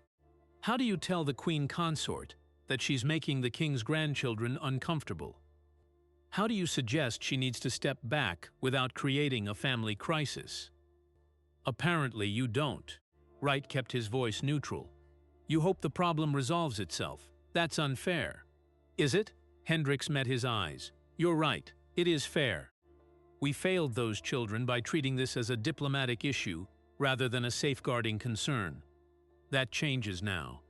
How do you tell the queen consort that she's making the king's grandchildren uncomfortable? How do you suggest she needs to step back without creating a family crisis? Apparently you don't. Wright kept his voice neutral. You hope the problem resolves itself. That's unfair. Is it? Hendricks met his eyes. You're right. It is fair. We failed those children by treating this as a diplomatic issue rather than a safeguarding concern. That changes now.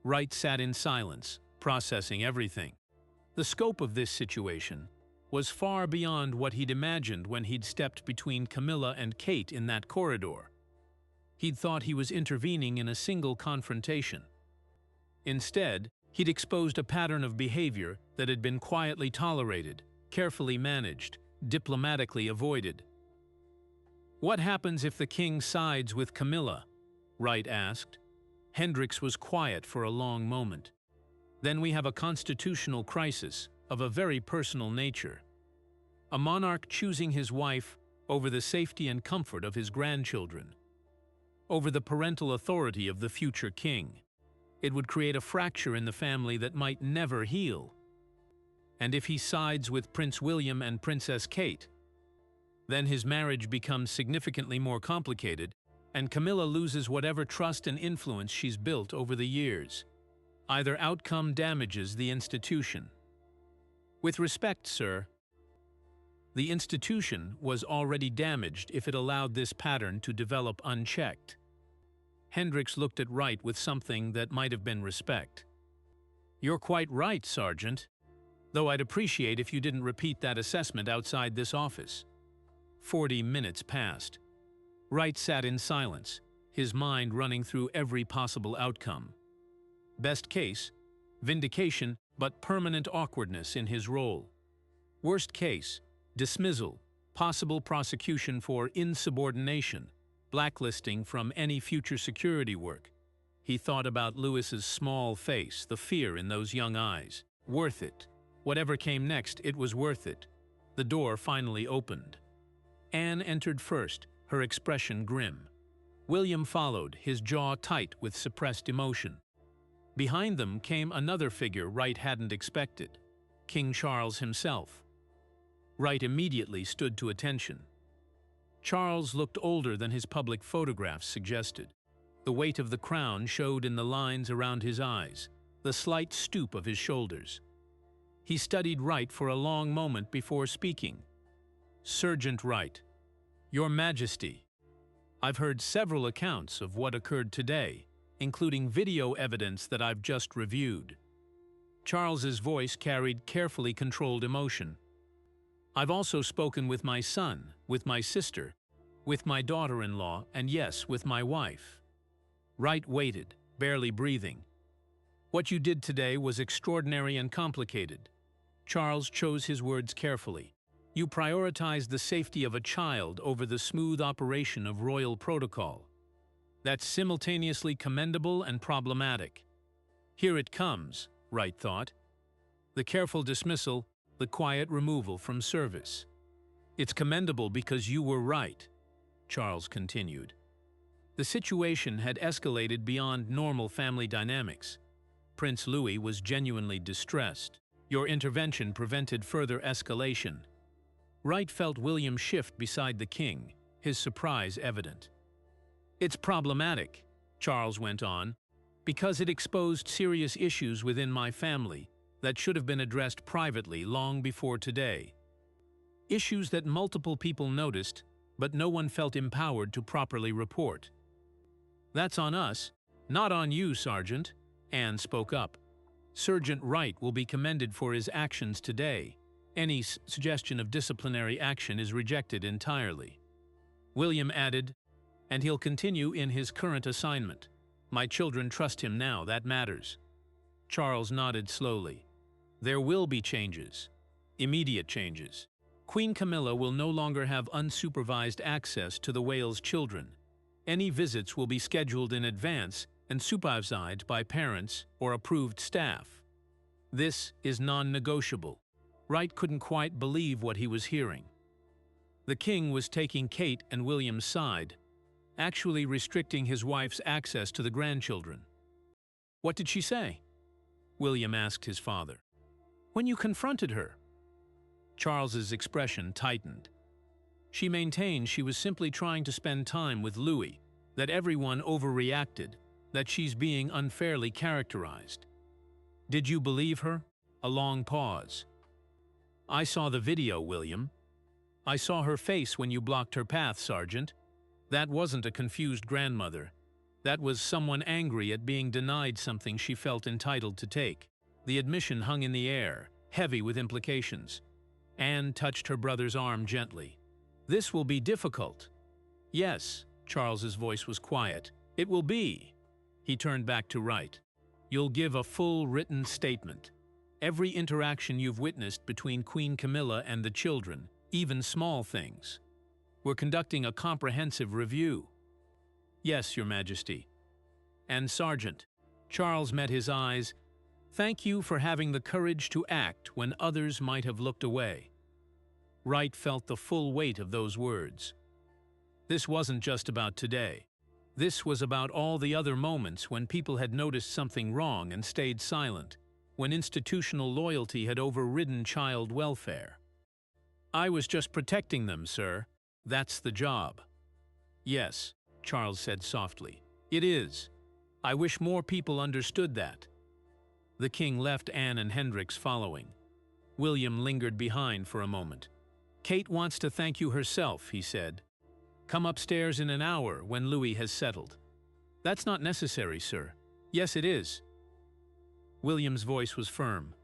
Wright sat in silence, processing everything. The scope of this situation was far beyond what he'd imagined when he'd stepped between Camilla and Kate in that corridor. He'd thought he was intervening in a single confrontation. Instead, he'd exposed a pattern of behavior that had been quietly tolerated, carefully managed, diplomatically avoided. What happens if the king sides with Camilla? Wright asked. Hendricks was quiet for a long moment. Then we have a constitutional crisis of a very personal nature. A monarch choosing his wife over the safety and comfort of his grandchildren, over the parental authority of the future king. It would create a fracture in the family that might never heal. And if he sides with Prince William and Princess Kate, then his marriage becomes significantly more complicated, and Camilla loses whatever trust and influence she's built over the years. Either outcome damages the institution. With respect, sir, the institution was already damaged if it allowed this pattern to develop unchecked. Hendricks looked at Wright with something that might have been respect. You're quite right, Sergeant, though I'd appreciate if you didn't repeat that assessment outside this office. 40 minutes passed. Wright sat in silence, his mind running through every possible outcome. Best case, vindication, but permanent awkwardness in his role. Worst case, dismissal, possible prosecution for insubordination, blacklisting from any future security work. He thought about Lewis's small face, the fear in those young eyes. Worth it. Whatever came next, it was worth it. The door finally opened. Anne entered first, her expression grim. William followed, his jaw tight with suppressed emotion. Behind them came another figure Wright hadn't expected, King Charles himself. Wright immediately stood to attention. Charles looked older than his public photographs suggested. The weight of the crown showed in the lines around his eyes, the slight stoop of his shoulders. He studied Wright for a long moment before speaking. Sergeant Wright, Your Majesty, I've heard several accounts of what occurred today, including video evidence that I've just reviewed. Charles's voice carried carefully controlled emotion. I've also spoken with my son, with my sister, with my daughter-in-law, and yes, with my wife. Wright waited, barely breathing. What you did today was extraordinary and complicated. Charles chose his words carefully. You prioritized the safety of a child over the smooth operation of royal protocol. That's simultaneously commendable and problematic. Here it comes, Wright thought. The careful dismissal, the quiet removal from service. It's commendable because you were right, Charles continued. The situation had escalated beyond normal family dynamics. Prince Louis was genuinely distressed. Your intervention prevented further escalation. Wright felt William shift beside the king, his surprise evident. It's problematic, Charles went on, because it exposed serious issues within my family that should have been addressed privately long before today. Issues that multiple people noticed, but no one felt empowered to properly report. That's on us, not on you, Sergeant, Anne spoke up. Sergeant Wright will be commended for his actions today. Any suggestion of disciplinary action is rejected entirely. William added, and he'll continue in his current assignment. My children trust him now, that matters. Charles nodded slowly. There will be changes. Immediate changes. Queen Camilla will no longer have unsupervised access to the whale's children. Any visits will be scheduled in advance and supervised by parents or approved staff. This is non-negotiable. Wright couldn't quite believe what he was hearing. The king was taking Kate and William's side, actually restricting his wife's access to the grandchildren. "What did she say?" William asked his father. "When you confronted her?" Charles's expression tightened. She maintained she was simply trying to spend time with Louis, that everyone overreacted, that she's being unfairly characterized. "Did you believe her?" A long pause. "I saw the video, William. I saw her face when you blocked her path, Sergeant. That wasn't a confused grandmother. That was someone angry at being denied something she felt entitled to take." The admission hung in the air, heavy with implications. Anne touched her brother's arm gently. "This will be difficult." "Yes," Charles's voice was quiet. "It will be." He turned back to Wright. "You'll give a full written statement. Every interaction you've witnessed between Queen Camilla and the children, even small things. We're conducting a comprehensive review." "Yes, Your Majesty." "And Sergeant," Charles met his eyes, "thank you for having the courage to act when others might have looked away." Wright felt the full weight of those words. This wasn't just about today. This was about all the other moments when people had noticed something wrong and stayed silent, when institutional loyalty had overridden child welfare. "I was just protecting them, sir. That's the job." "Yes," Charles said softly. "It is. I wish more people understood that." The king left Anne and Hendricks following. William lingered behind for a moment. "Kate wants to thank you herself," he said. "Come upstairs in an hour when Louis has settled." "That's not necessary, sir." "Yes, it is." William's voice was firm.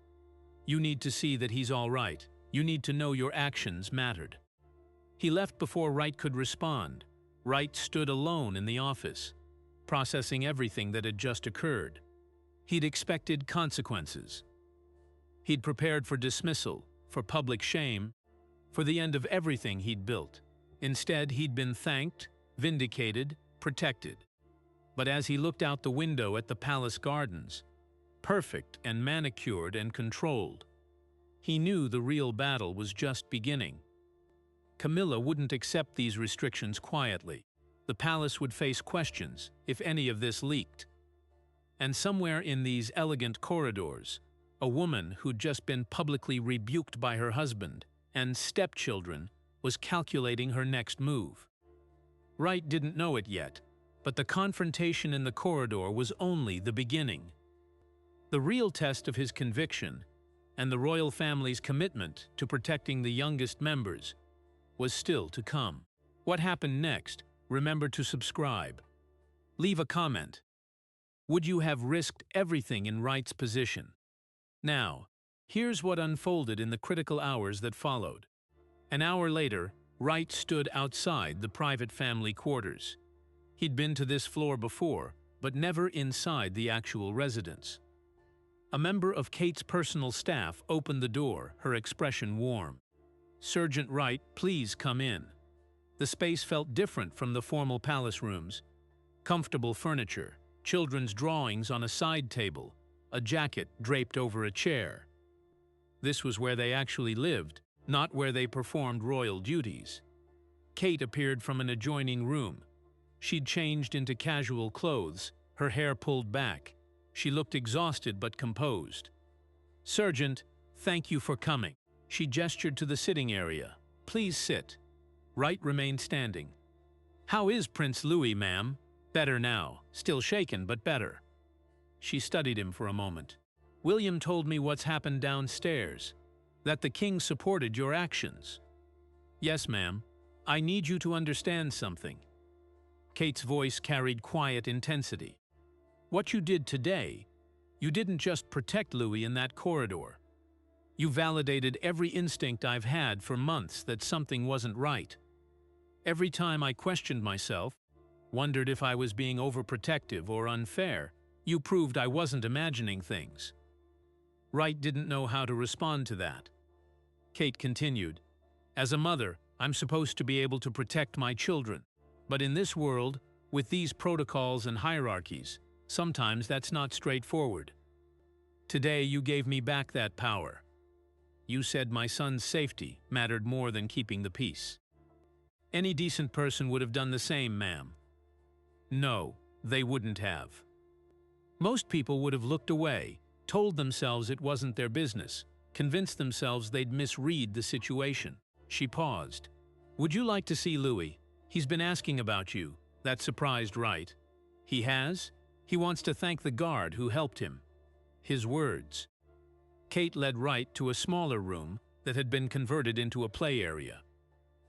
"You need to see that he's all right. You need to know your actions mattered." He left before Wright could respond. Wright stood alone in the office, processing everything that had just occurred. He'd expected consequences. He'd prepared for dismissal, for public shame, for the end of everything he'd built. Instead, he'd been thanked, vindicated, protected. But as he looked out the window at the palace gardens, perfect and manicured and controlled, he knew the real battle was just beginning. Camilla wouldn't accept these restrictions quietly. The palace would face questions if any of this leaked. And somewhere in these elegant corridors, a woman who'd just been publicly rebuked by her husband and stepchildren was calculating her next move. Wright didn't know it yet, but the confrontation in the corridor was only the beginning. The real test of his conviction and the royal family's commitment to protecting the youngest members was still to come. What happened next? Remember to subscribe. Leave a comment. Would you have risked everything in Wright's position? Now, here's what unfolded in the critical hours that followed. An hour later, Wright stood outside the private family quarters. He'd been to this floor before, but never inside the actual residence. A member of Kate's personal staff opened the door, her expression warm. "Sergeant Wright, please come in." The space felt different from the formal palace rooms. Comfortable furniture, children's drawings on a side table, a jacket draped over a chair. This was where they actually lived, not where they performed royal duties. Kate appeared from an adjoining room. She'd changed into casual clothes, her hair pulled back. She looked exhausted but composed. "Sergeant, thank you for coming." She gestured to the sitting area. "Please sit." Wright remained standing. "How is Prince Louis, ma'am?" "Better now. Still shaken, but better." She studied him for a moment. "William told me what's happened downstairs, that the king supported your actions." "Yes, ma'am. I need you to understand something." Kate's voice carried quiet intensity. "What you did today, you didn't just protect Louis in that corridor. You validated every instinct I've had for months that something wasn't right. Every time I questioned myself, wondered if I was being overprotective or unfair, you proved I wasn't imagining things." Wright didn't know how to respond to that. Kate continued, "As a mother, I'm supposed to be able to protect my children. But in this world, with these protocols and hierarchies, sometimes that's not straightforward. Today you gave me back that power. You said my son's safety mattered more than keeping the peace. Any decent person would have done the same, ma'am." No, they wouldn't have. Most people would have looked away, told themselves it wasn't their business, convinced themselves they'd misread the situation. She paused. "Would you like to see Louis? He's been asking about you." That surprised Wright. "He has? He wants to thank the guard who helped him." His words. Kate led Wright to a smaller room that had been converted into a play area.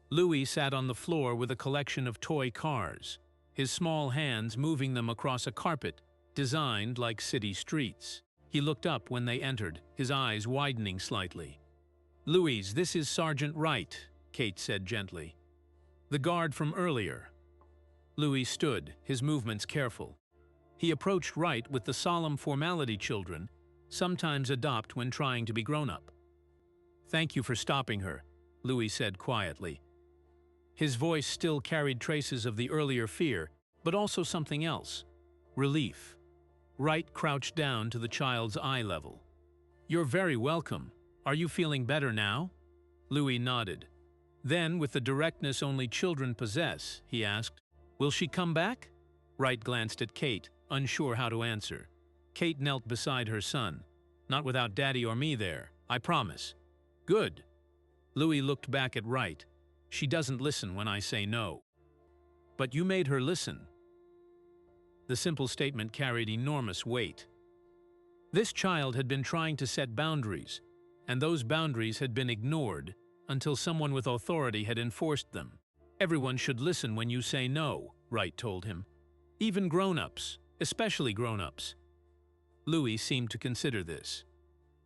Louis sat on the floor with a collection of toy cars, his small hands moving them across a carpet designed like city streets. He looked up when they entered, his eyes widening slightly. "Louis, this is Sergeant Wright," Kate said gently. "The guard from earlier." Louis stood, his movements careful. He approached Wright with the solemn formality children sometimes adopt when trying to be grown up. "Thank you for stopping her," Louis said quietly. His voice still carried traces of the earlier fear, but also something else. Relief. Wright crouched down to the child's eye level. "You're very welcome. Are you feeling better now?" Louis nodded. Then, with the directness only children possess, he asked, "Will she come back?" Wright glanced at Kate, unsure how to answer. Kate knelt beside her son. "Not without Daddy or me there, I promise." "Good." Louis looked back at Wright. "She doesn't listen when I say no." "But you made her listen." The simple statement carried enormous weight. This child had been trying to set boundaries, and those boundaries had been ignored until someone with authority had enforced them. "Everyone should listen when you say no," Wright told him. "Even grown-ups, especially grown-ups." Louis seemed to consider this.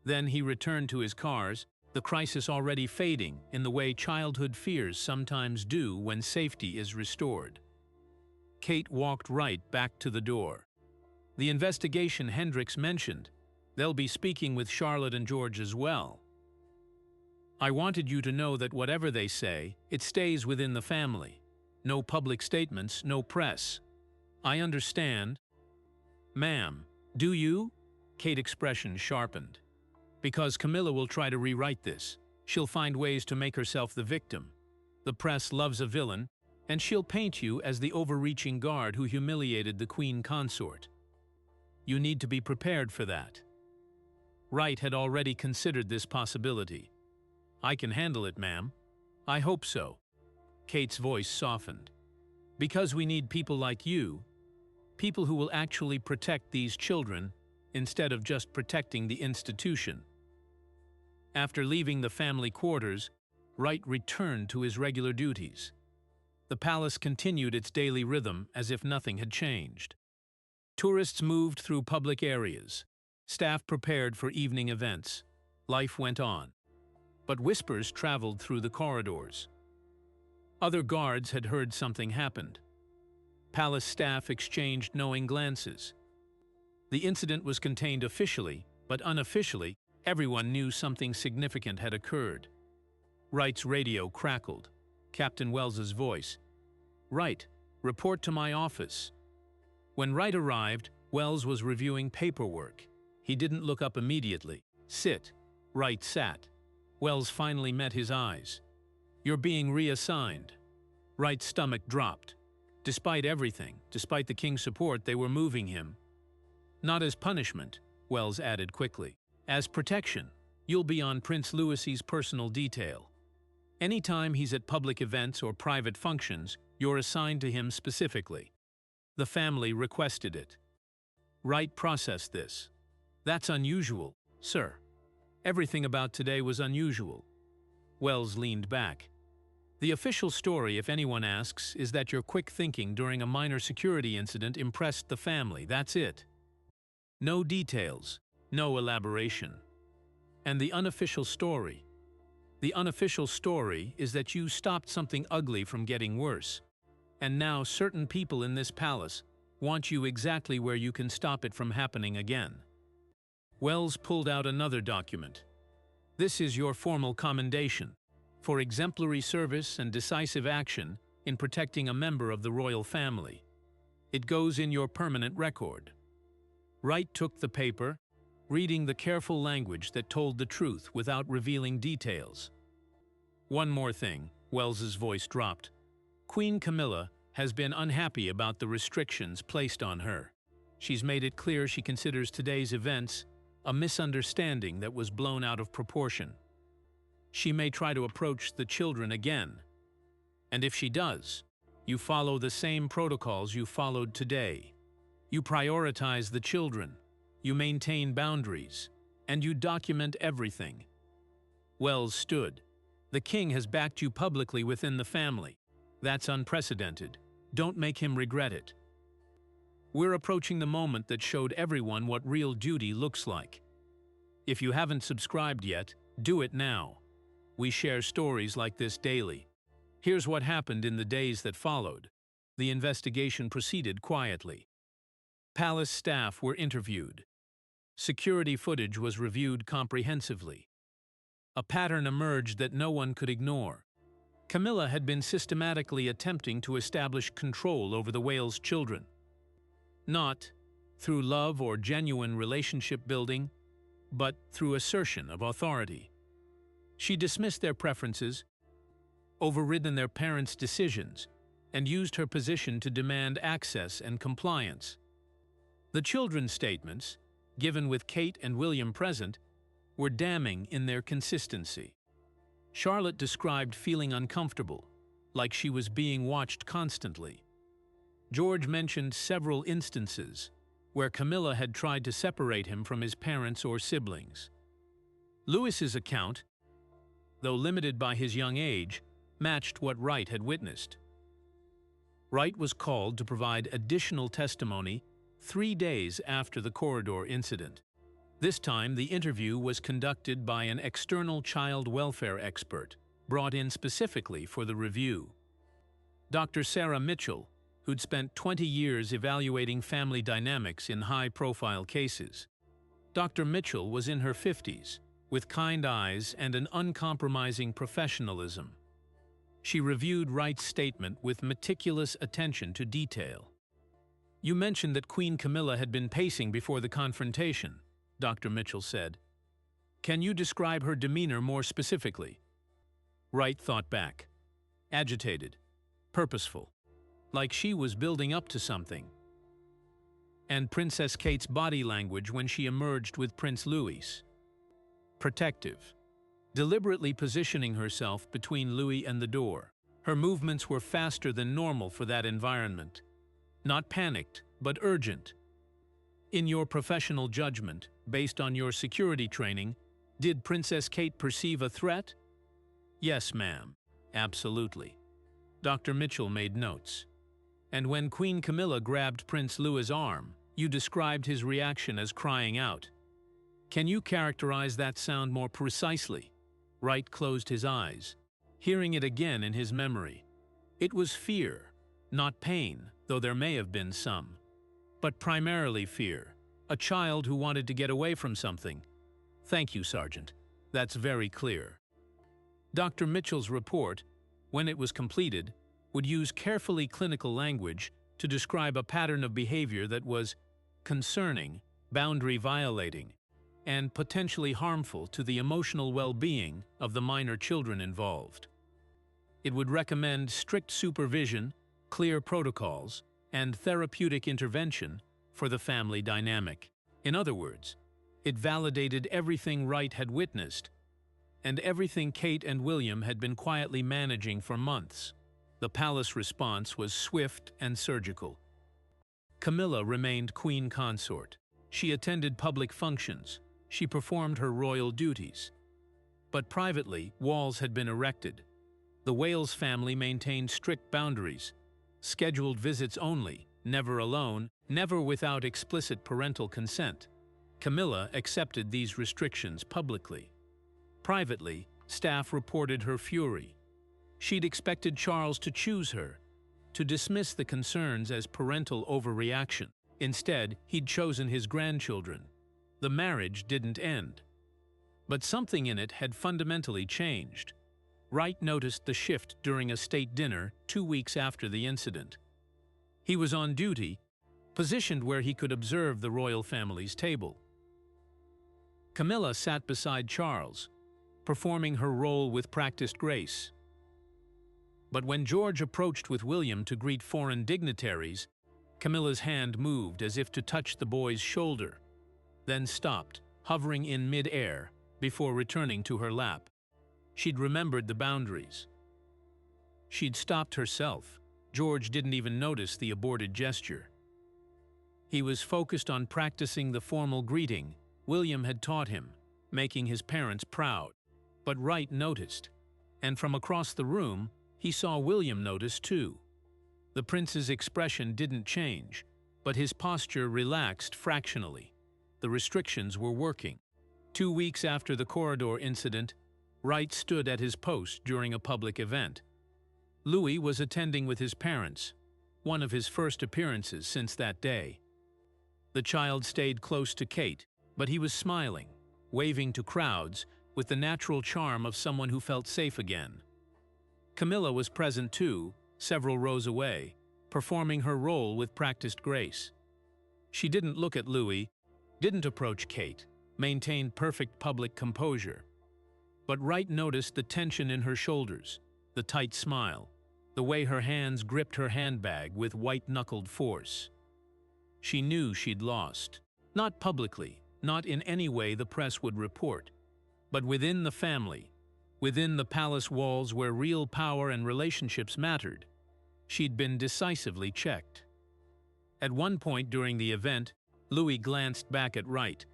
Then he returned to his cars, the crisis already fading in the way childhood fears sometimes do when safety is restored. Kate walked Wright back to the door. "The investigation Hendricks mentioned, they'll be speaking with Charlotte and George as well. I wanted you to know that whatever they say, it stays within the family. No public statements, no press. I understand." "Ma'am, do you?" Kate's expression sharpened. "Because Camilla will try to rewrite this. She'll find ways to make herself the victim. The press loves a villain, and she'll paint you as the overreaching guard who humiliated the queen consort. You need to be prepared for that." Wright had already considered this possibility. "I can handle it, ma'am." "I hope so." Kate's voice softened. "Because we need people like you, people who will actually protect these children instead of just protecting the institution." After leaving the family quarters, Wright returned to his regular duties. The palace continued its daily rhythm as if nothing had changed. Tourists moved through public areas. Staff prepared for evening events. Life went on. But whispers traveled through the corridors. Other guards had heard something happened. Palace staff exchanged knowing glances. The incident was contained officially, but unofficially, everyone knew something significant had occurred. Wright's radio crackled. Captain Wells's voice. "Wright, report to my office." When Wright arrived, Wells was reviewing paperwork. He didn't look up immediately. "Sit." Wright sat. Wells finally met his eyes. "You're being reassigned." Wright's stomach dropped. Despite everything, despite the king's support, they were moving him. "Not as punishment," Wells added quickly. "As protection. You'll be on Prince Louis's personal detail. Anytime he's at public events or private functions, you're assigned to him specifically. The family requested it." Wright processed this. "That's unusual, sir." Everything about today was unusual. Wells leaned back. "The official story, if anyone asks, is that your quick thinking during a minor security incident impressed the family, that's it. No details, no elaboration. And the unofficial story? The unofficial story is that you stopped something ugly from getting worse. And now certain people in this palace want you exactly where you can stop it from happening again." Wells pulled out another document. This is your formal commendation for exemplary service and decisive action in protecting a member of the royal family. It goes in your permanent record." Wright took the paper, reading the careful language that told the truth without revealing details. "One more thing," Wells's voice dropped. "Queen Camilla has been unhappy about the restrictions placed on her. She's made it clear she considers today's events a misunderstanding that was blown out of proportion. She may try to approach the children again. And if she does, you follow the same protocols you followed today. You prioritize the children, you maintain boundaries, and you document everything." Wells stood. "The king has backed you publicly within the family. That's unprecedented. Don't make him regret it. We're approaching the moment that showed everyone what real duty looks like. If you haven't subscribed yet, do it now. We share stories like this daily." Here's what happened in the days that followed. The investigation proceeded quietly. Palace staff were interviewed. Security footage was reviewed comprehensively. A pattern emerged that no one could ignore. Camilla had been systematically attempting to establish control over the Wales children. Not through love or genuine relationship building, but through assertion of authority. She dismissed their preferences, overridden their parents' decisions, and used her position to demand access and compliance. The children's statements, given with Kate and William present, were damning in their consistency. Charlotte described feeling uncomfortable, like she was being watched constantly. George mentioned several instances where Camilla had tried to separate him from his parents or siblings. Lewis's account, though limited by his young age, matched what Wright had witnessed. Wright was called to provide additional testimony 3 days after the corridor incident. This time, the interview was conducted by an external child welfare expert, brought in specifically for the review. Dr. Sarah Mitchell, who'd spent 20 years evaluating family dynamics in high-profile cases. Dr. Mitchell was in her 50s, with kind eyes and an uncompromising professionalism. She reviewed Wright's statement with meticulous attention to detail. "You mentioned that Queen Camilla had been pacing before the confrontation," Dr. Mitchell said. "Can you describe her demeanor more specifically?" Wright thought back. Agitated, purposeful, like she was building up to something. And Princess Kate's body language when she emerged with Prince Louis. Protective, deliberately positioning herself between Louis and the door. Her movements were faster than normal for that environment. Not panicked, but urgent. In your professional judgment, based on your security training, did Princess Kate perceive a threat? Yes, ma'am. Absolutely. Dr. Mitchell made notes. And when Queen Camilla grabbed Prince Louis' arm, you described his reaction as crying out. Can you characterize that sound more precisely? Wright closed his eyes, hearing it again in his memory. It was fear, not pain, though there may have been some. But primarily fear. A child who wanted to get away from something. Thank you, Sergeant. That's very clear. Dr. Mitchell's report, when it was completed, would use carefully clinical language to describe a pattern of behavior that was concerning, boundary-violating, and potentially harmful to the emotional well-being of the minor children involved. It would recommend strict supervision, clear protocols, and therapeutic intervention for the family dynamic. In other words, it validated everything Wright had witnessed and everything Kate and William had been quietly managing for months. The palace response was swift and surgical. Camilla remained queen consort. She attended public functions. She performed her royal duties. But privately, walls had been erected. The Wales family maintained strict boundaries, scheduled visits only, never alone, never without explicit parental consent. Camilla accepted these restrictions publicly. Privately, staff reported her fury. She'd expected Charles to choose her, to dismiss the concerns as parental overreaction. Instead, he'd chosen his grandchildren. The marriage didn't end. But something in it had fundamentally changed. Wright noticed the shift during a state dinner 2 weeks after the incident. He was on duty, positioned where he could observe the royal family's table. Camilla sat beside Charles, performing her role with practiced grace. But when George approached with William to greet foreign dignitaries, Camilla's hand moved as if to touch the boy's shoulder, then stopped, hovering in mid-air, before returning to her lap. She'd remembered the boundaries. She'd stopped herself. George didn't even notice the aborted gesture. He was focused on practicing the formal greeting William had taught him, making his parents proud. But Wright noticed, and from across the room, he saw William notice too. The prince's expression didn't change, but his posture relaxed fractionally. The restrictions were working. 2 weeks after the corridor incident, Wright stood at his post during a public event. Louis was attending with his parents, one of his first appearances since that day. The child stayed close to Kate, but he was smiling, waving to crowds with the natural charm of someone who felt safe again. Camilla was present too, several rows away, performing her role with practiced grace. She didn't look at Louis, didn't approach Kate, maintained perfect public composure. But Wright noticed the tension in her shoulders, the tight smile, the way her hands gripped her handbag with white-knuckled force. She knew she'd lost. Not publicly, not in any way the press would report, but within the family, within the palace walls where real power and relationships mattered, she'd been decisively checked. At one point during the event, Louis glanced back at Wright.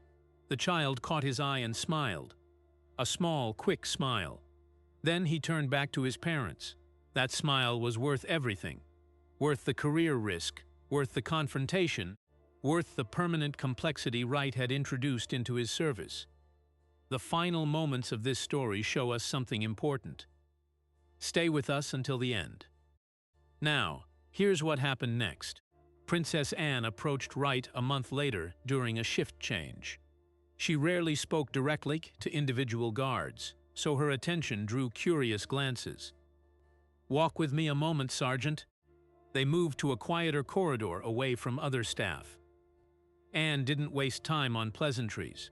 The child caught his eye and smiled. A small, quick smile. Then he turned back to his parents. That smile was worth everything. Worth the career risk, worth the confrontation, worth the permanent complexity Wright had introduced into his service. The final moments of this story show us something important. Stay with us until the end. Now, here's what happened next. Princess Anne approached Wright a month later during a shift change. She rarely spoke directly to individual guards, so her attention drew curious glances. "Walk with me a moment, Sergeant." They moved to a quieter corridor away from other staff. Anne didn't waste time on pleasantries.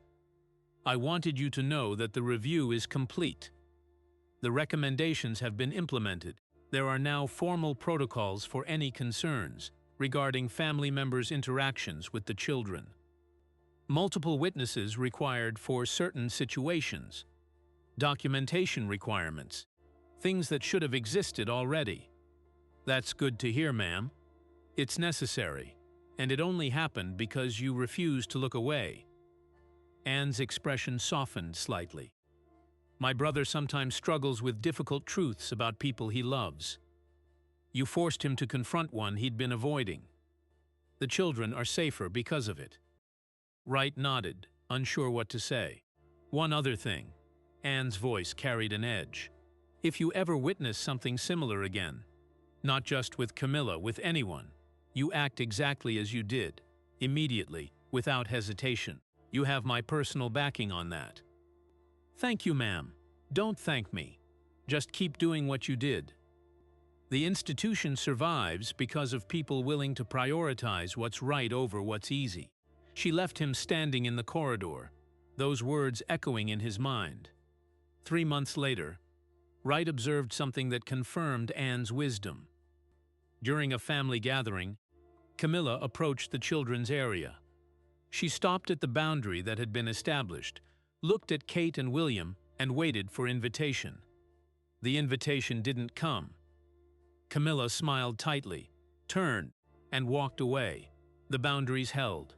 "I wanted you to know that the review is complete. The recommendations have been implemented. There are now formal protocols for any concerns regarding family members' interactions with the children. Multiple witnesses required for certain situations. Documentation requirements. Things that should have existed already." "That's good to hear, ma'am. It's necessary, and it only happened because you refused to look away." Anne's expression softened slightly. "My brother sometimes struggles with difficult truths about people he loves. You forced him to confront one he'd been avoiding. The children are safer because of it." Wright nodded, unsure what to say. "One other thing." Anne's voice carried an edge. "If you ever witness something similar again, not just with Camilla, with anyone, you act exactly as you did, immediately, without hesitation. You have my personal backing on that." "Thank you, ma'am. Don't thank me. Just keep doing what you did. The institution survives because of people willing to prioritize what's right over what's easy." She left him standing in the corridor, those words echoing in his mind. 3 months later, Wright observed something that confirmed Anne's wisdom. During a family gathering, Camilla approached the children's area. She stopped at the boundary that had been established, looked at Kate and William, and waited for invitation. The invitation didn't come. Camilla smiled tightly, turned, and walked away. The boundaries held.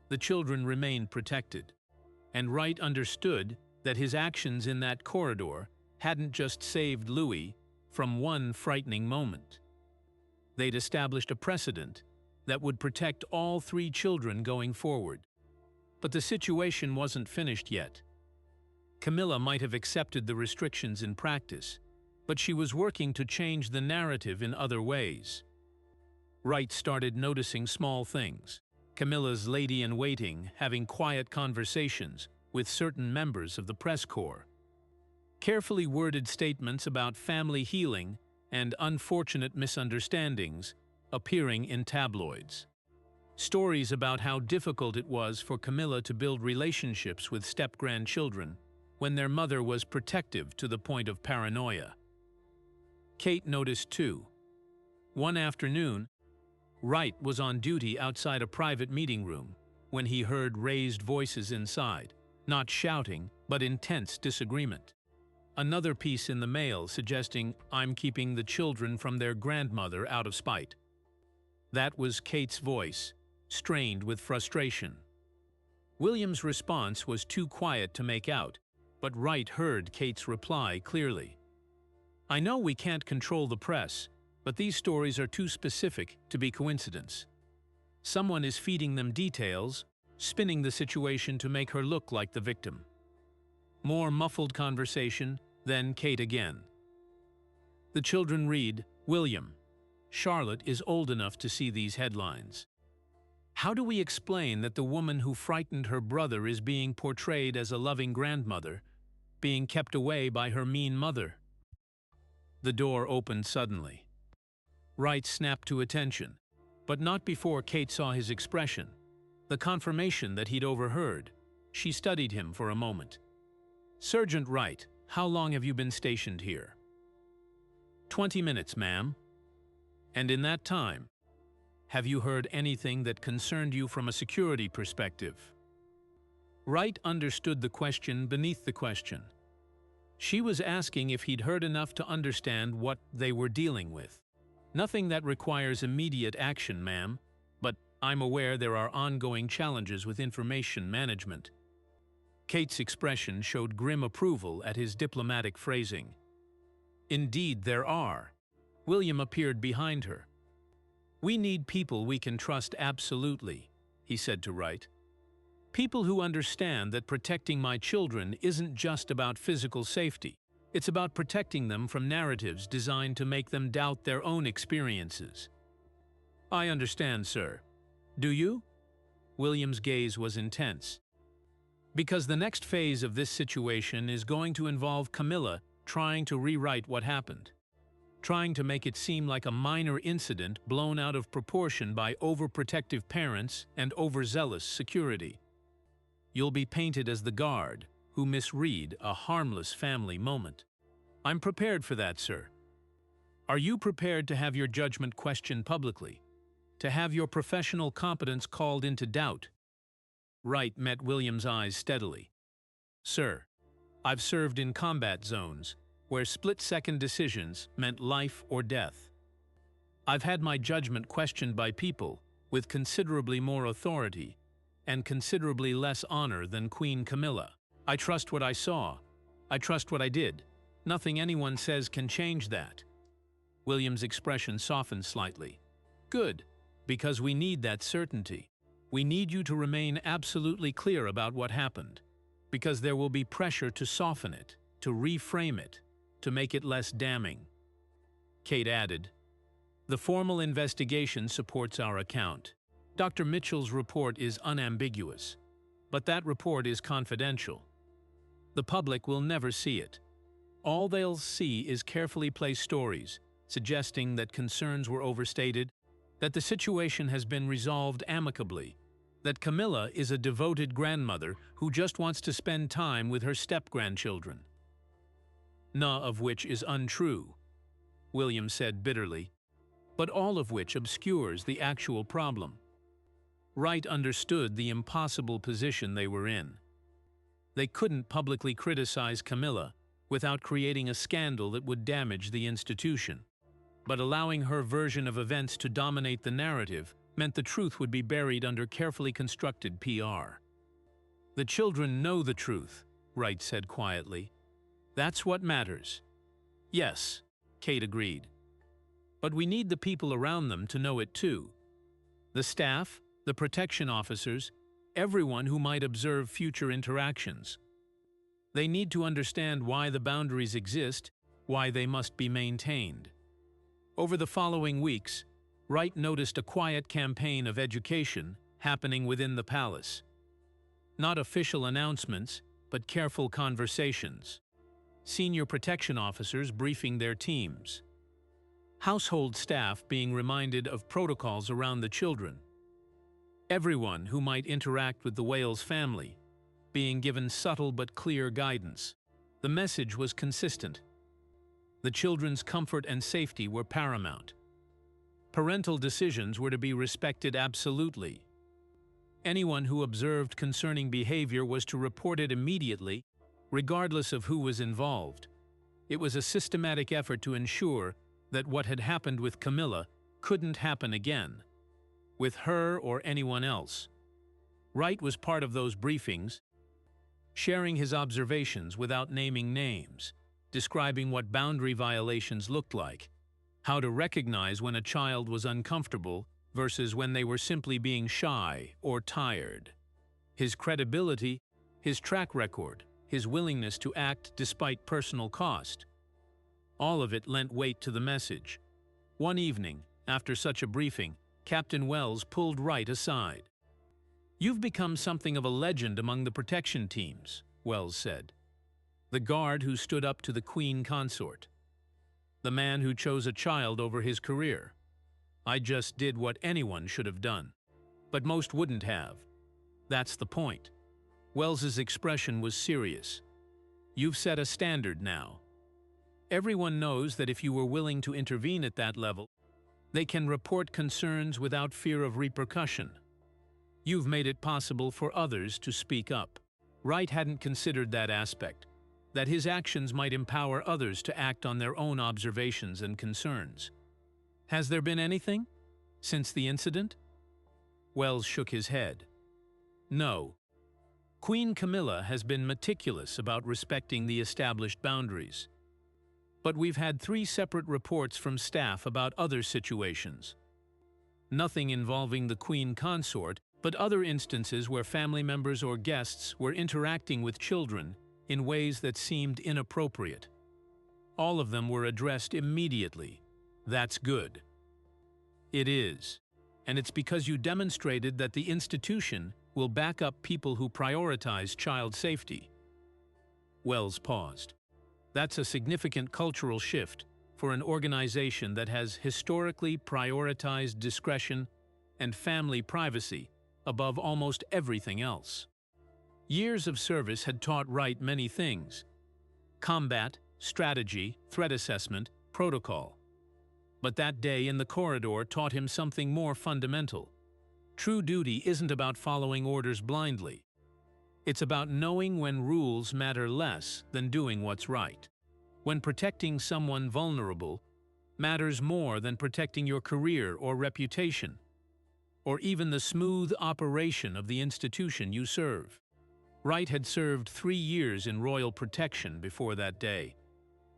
The children remained protected. And Wright understood that his actions in that corridor hadn't just saved Louis from one frightening moment. They'd established a precedent that would protect all 3 children going forward. But the situation wasn't finished yet. Camilla might have accepted the restrictions in practice, but she was working to change the narrative in other ways. Wright started noticing small things. Camilla's lady-in-waiting having quiet conversations with certain members of the press corps. Carefully worded statements about family healing and unfortunate misunderstandings appearing in tabloids. Stories about how difficult it was for Camilla to build relationships with step-grandchildren when their mother was protective to the point of paranoia. Kate noticed too. One afternoon, Wright was on duty outside a private meeting room when he heard raised voices inside, not shouting, but intense disagreement. Another piece in the mail suggesting, "I'm keeping the children from their grandmother out of spite." That was Kate's voice, strained with frustration. William's response was too quiet to make out, but Wright heard Kate's reply clearly. "I know we can't control the press, but these stories are too specific to be coincidence. Someone is feeding them details, spinning the situation to make her look like the victim." More muffled conversation, then Kate again. The children read, "William, Charlotte is old enough to see these headlines. How do we explain that the woman who frightened her brother is being portrayed as a loving grandmother, being kept away by her mean mother?" The door opened suddenly. Wright snapped to attention, but not before Kate saw his expression, the confirmation that he'd overheard. She studied him for a moment. "Sergeant Wright, how long have you been stationed here?" 20 minutes, ma'am." "And in that time, have you heard anything that concerned you from a security perspective?" Wright understood the question beneath the question. She was asking if he'd heard enough to understand what they were dealing with. "Nothing that requires immediate action, ma'am, but I'm aware there are ongoing challenges with information management." Kate's expression showed grim approval at his diplomatic phrasing. "Indeed there are." William appeared behind her. "We need people we can trust absolutely," he said to Wright. "People who understand that protecting my children isn't just about physical safety. It's about protecting them from narratives designed to make them doubt their own experiences." "I understand, sir. Do you?" William's gaze was intense. "Because the next phase of this situation is going to involve Camilla trying to rewrite what happened. Trying to make it seem like a minor incident blown out of proportion by overprotective parents and overzealous security. You'll be painted as the guard who misread a harmless family moment. I'm prepared for that, sir." "Are you prepared to have your judgment questioned publicly? To have your professional competence called into doubt?" Wright met William's eyes steadily. "Sir, I've served in combat zones where split-second decisions meant life or death. I've had my judgment questioned by people with considerably more authority and considerably less honor than Queen Camilla. I trust what I saw. I trust what I did. Nothing anyone says can change that." William's expression softened slightly. "Good, because we need that certainty. We need you to remain absolutely clear about what happened, because there will be pressure to soften it, to reframe it, to make it less damning." Kate added, "The formal investigation supports our account. Dr. Mitchell's report is unambiguous, but that report is confidential. The public will never see it. All they'll see is carefully placed stories, suggesting that concerns were overstated, that the situation has been resolved amicably, that Camilla is a devoted grandmother who just wants to spend time with her step-grandchildren. None of which is untrue," William said bitterly, "but all of which obscures the actual problem." Wright understood the impossible position they were in. They couldn't publicly criticize Camilla without creating a scandal that would damage the institution. But allowing her version of events to dominate the narrative meant the truth would be buried under carefully constructed PR. "The children know the truth," Wright said quietly. "That's what matters." "Yes," Kate agreed. "But we need the people around them to know it too. The staff, the protection officers, everyone who might observe future interactions. They need to understand why the boundaries exist, why they must be maintained." Over the following weeks, Wright noticed a quiet campaign of education happening within the palace. Not official announcements, but careful conversations. Senior protection officers briefing their teams. Household staff being reminded of protocols around the children. Everyone who might interact with the whale's family being given subtle but clear guidance. The message was consistent. The children's comfort and safety were paramount. Parental decisions were to be respected absolutely. Anyone who observed concerning behavior was to report it immediately, regardless of who was involved. It was a systematic effort to ensure that what had happened with Camilla couldn't happen again, with her or anyone else. Wright was part of those briefings, sharing his observations without naming names, describing what boundary violations looked like, how to recognize when a child was uncomfortable versus when they were simply being shy or tired. His credibility, his track record, his willingness to act despite personal cost. All of it lent weight to the message. One evening, after such a briefing, Captain Wells pulled Wright aside. "You've become something of a legend among the protection teams," Wells said. "The guard who stood up to the Queen Consort. The man who chose a child over his career. I just did what anyone should have done. But most wouldn't have. That's the point." Wells's expression was serious. "You've set a standard now. Everyone knows that if you were willing to intervene at that level, they can report concerns without fear of repercussion. You've made it possible for others to speak up." Wright hadn't considered that aspect, that his actions might empower others to act on their own observations and concerns. "Has there been anything since the incident?" Wells shook his head. "No. Queen Camilla has been meticulous about respecting the established boundaries. But we've had 3 separate reports from staff about other situations. Nothing involving the Queen Consort, but other instances where family members or guests were interacting with children in ways that seemed inappropriate. All of them were addressed immediately. That's good." "It is. And it's because you demonstrated that the institution will back up people who prioritize child safety." Wells paused. "That's a significant cultural shift for an organization that has historically prioritized discretion and family privacy above almost everything else." Years of service had taught Wright many things: combat, strategy, threat assessment, protocol. But that day in the corridor taught him something more fundamental. True duty isn't about following orders blindly. It's about knowing when rules matter less than doing what's right. When protecting someone vulnerable matters more than protecting your career or reputation, or even the smooth operation of the institution you serve. Wright had served 3 years in royal protection before that day.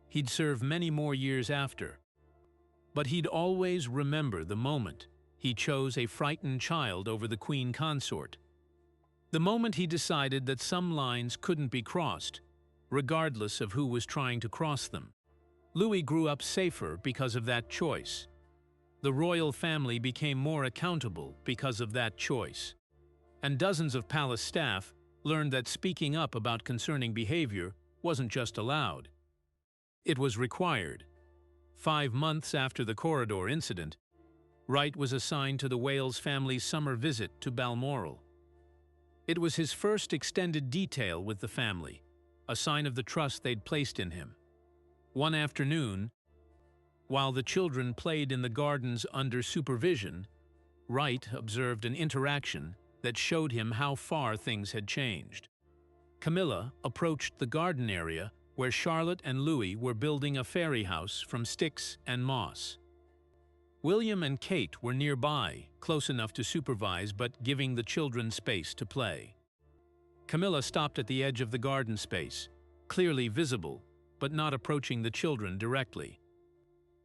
He'd serve many more years after. But he'd always remember the moment he chose a frightened child over the Queen Consort. The moment he decided that some lines couldn't be crossed, regardless of who was trying to cross them. Louis grew up safer because of that choice. The royal family became more accountable because of that choice. And dozens of palace staff learned that speaking up about concerning behavior wasn't just allowed. It was required. 5 months after the corridor incident, Wright was assigned to the Wales family's summer visit to Balmoral. It was his first extended detail with the family, a sign of the trust they'd placed in him. One afternoon, while the children played in the gardens under supervision, Wright observed an interaction that showed him how far things had changed. Camilla approached the garden area where Charlotte and Louis were building a fairy house from sticks and moss. William and Kate were nearby, close enough to supervise but giving the children space to play. Camilla stopped at the edge of the garden space, clearly visible, but not approaching the children directly.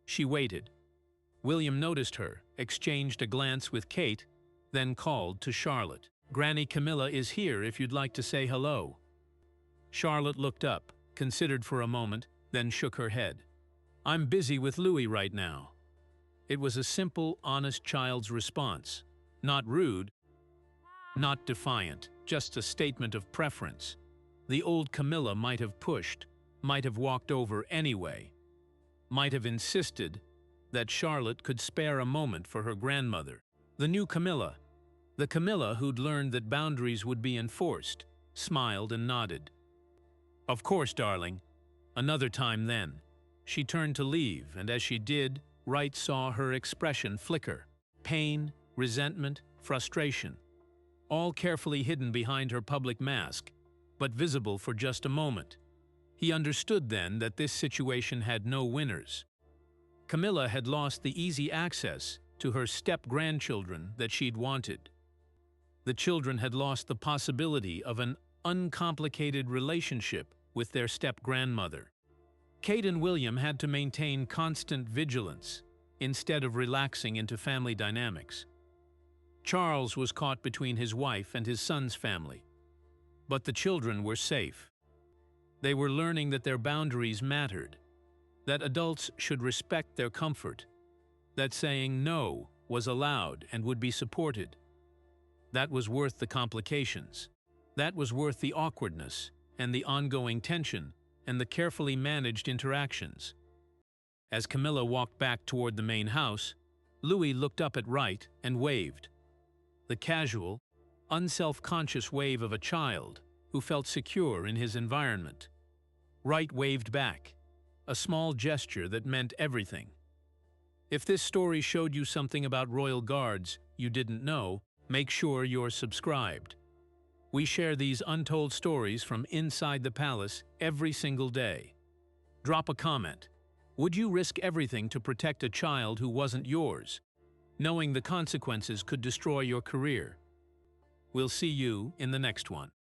She waited. William noticed her, exchanged a glance with Kate, then called to Charlotte. "Granny Camilla is here if you'd like to say hello." Charlotte looked up, considered for a moment, then shook her head. "I'm busy with Louis right now." It was a simple, honest child's response. Not rude, not defiant, just a statement of preference. The old Camilla might have pushed, might have walked over anyway, might have insisted that Charlotte could spare a moment for her grandmother. The new Camilla, the Camilla who'd learned that boundaries would be enforced, smiled and nodded. "Of course, darling. Another time then." She turned to leave, and as she did, Wright saw her expression flicker. Pain, resentment, frustration. All carefully hidden behind her public mask, but visible for just a moment. He understood then that this situation had no winners. Camilla had lost the easy access to her step-grandchildren that she'd wanted. The children had lost the possibility of an uncomplicated relationship with their step-grandmother. Kate and William had to maintain constant vigilance instead of relaxing into family dynamics. Charles was caught between his wife and his son's family. But the children were safe. They were learning that their boundaries mattered, that adults should respect their comfort, that saying no was allowed and would be supported. That was worth the complications. That was worth the awkwardness and the ongoing tension and the carefully managed interactions. As Camilla walked back toward the main house, Louis looked up at Wright and waved. The casual, unself-conscious wave of a child who felt secure in his environment. Wright waved back, a small gesture that meant everything. If this story showed you something about royal guards you didn't know, make sure you're subscribed. We share these untold stories from inside the palace every single day. Drop a comment. Would you risk everything to protect a child who wasn't yours, knowing the consequences could destroy your career? We'll see you in the next one.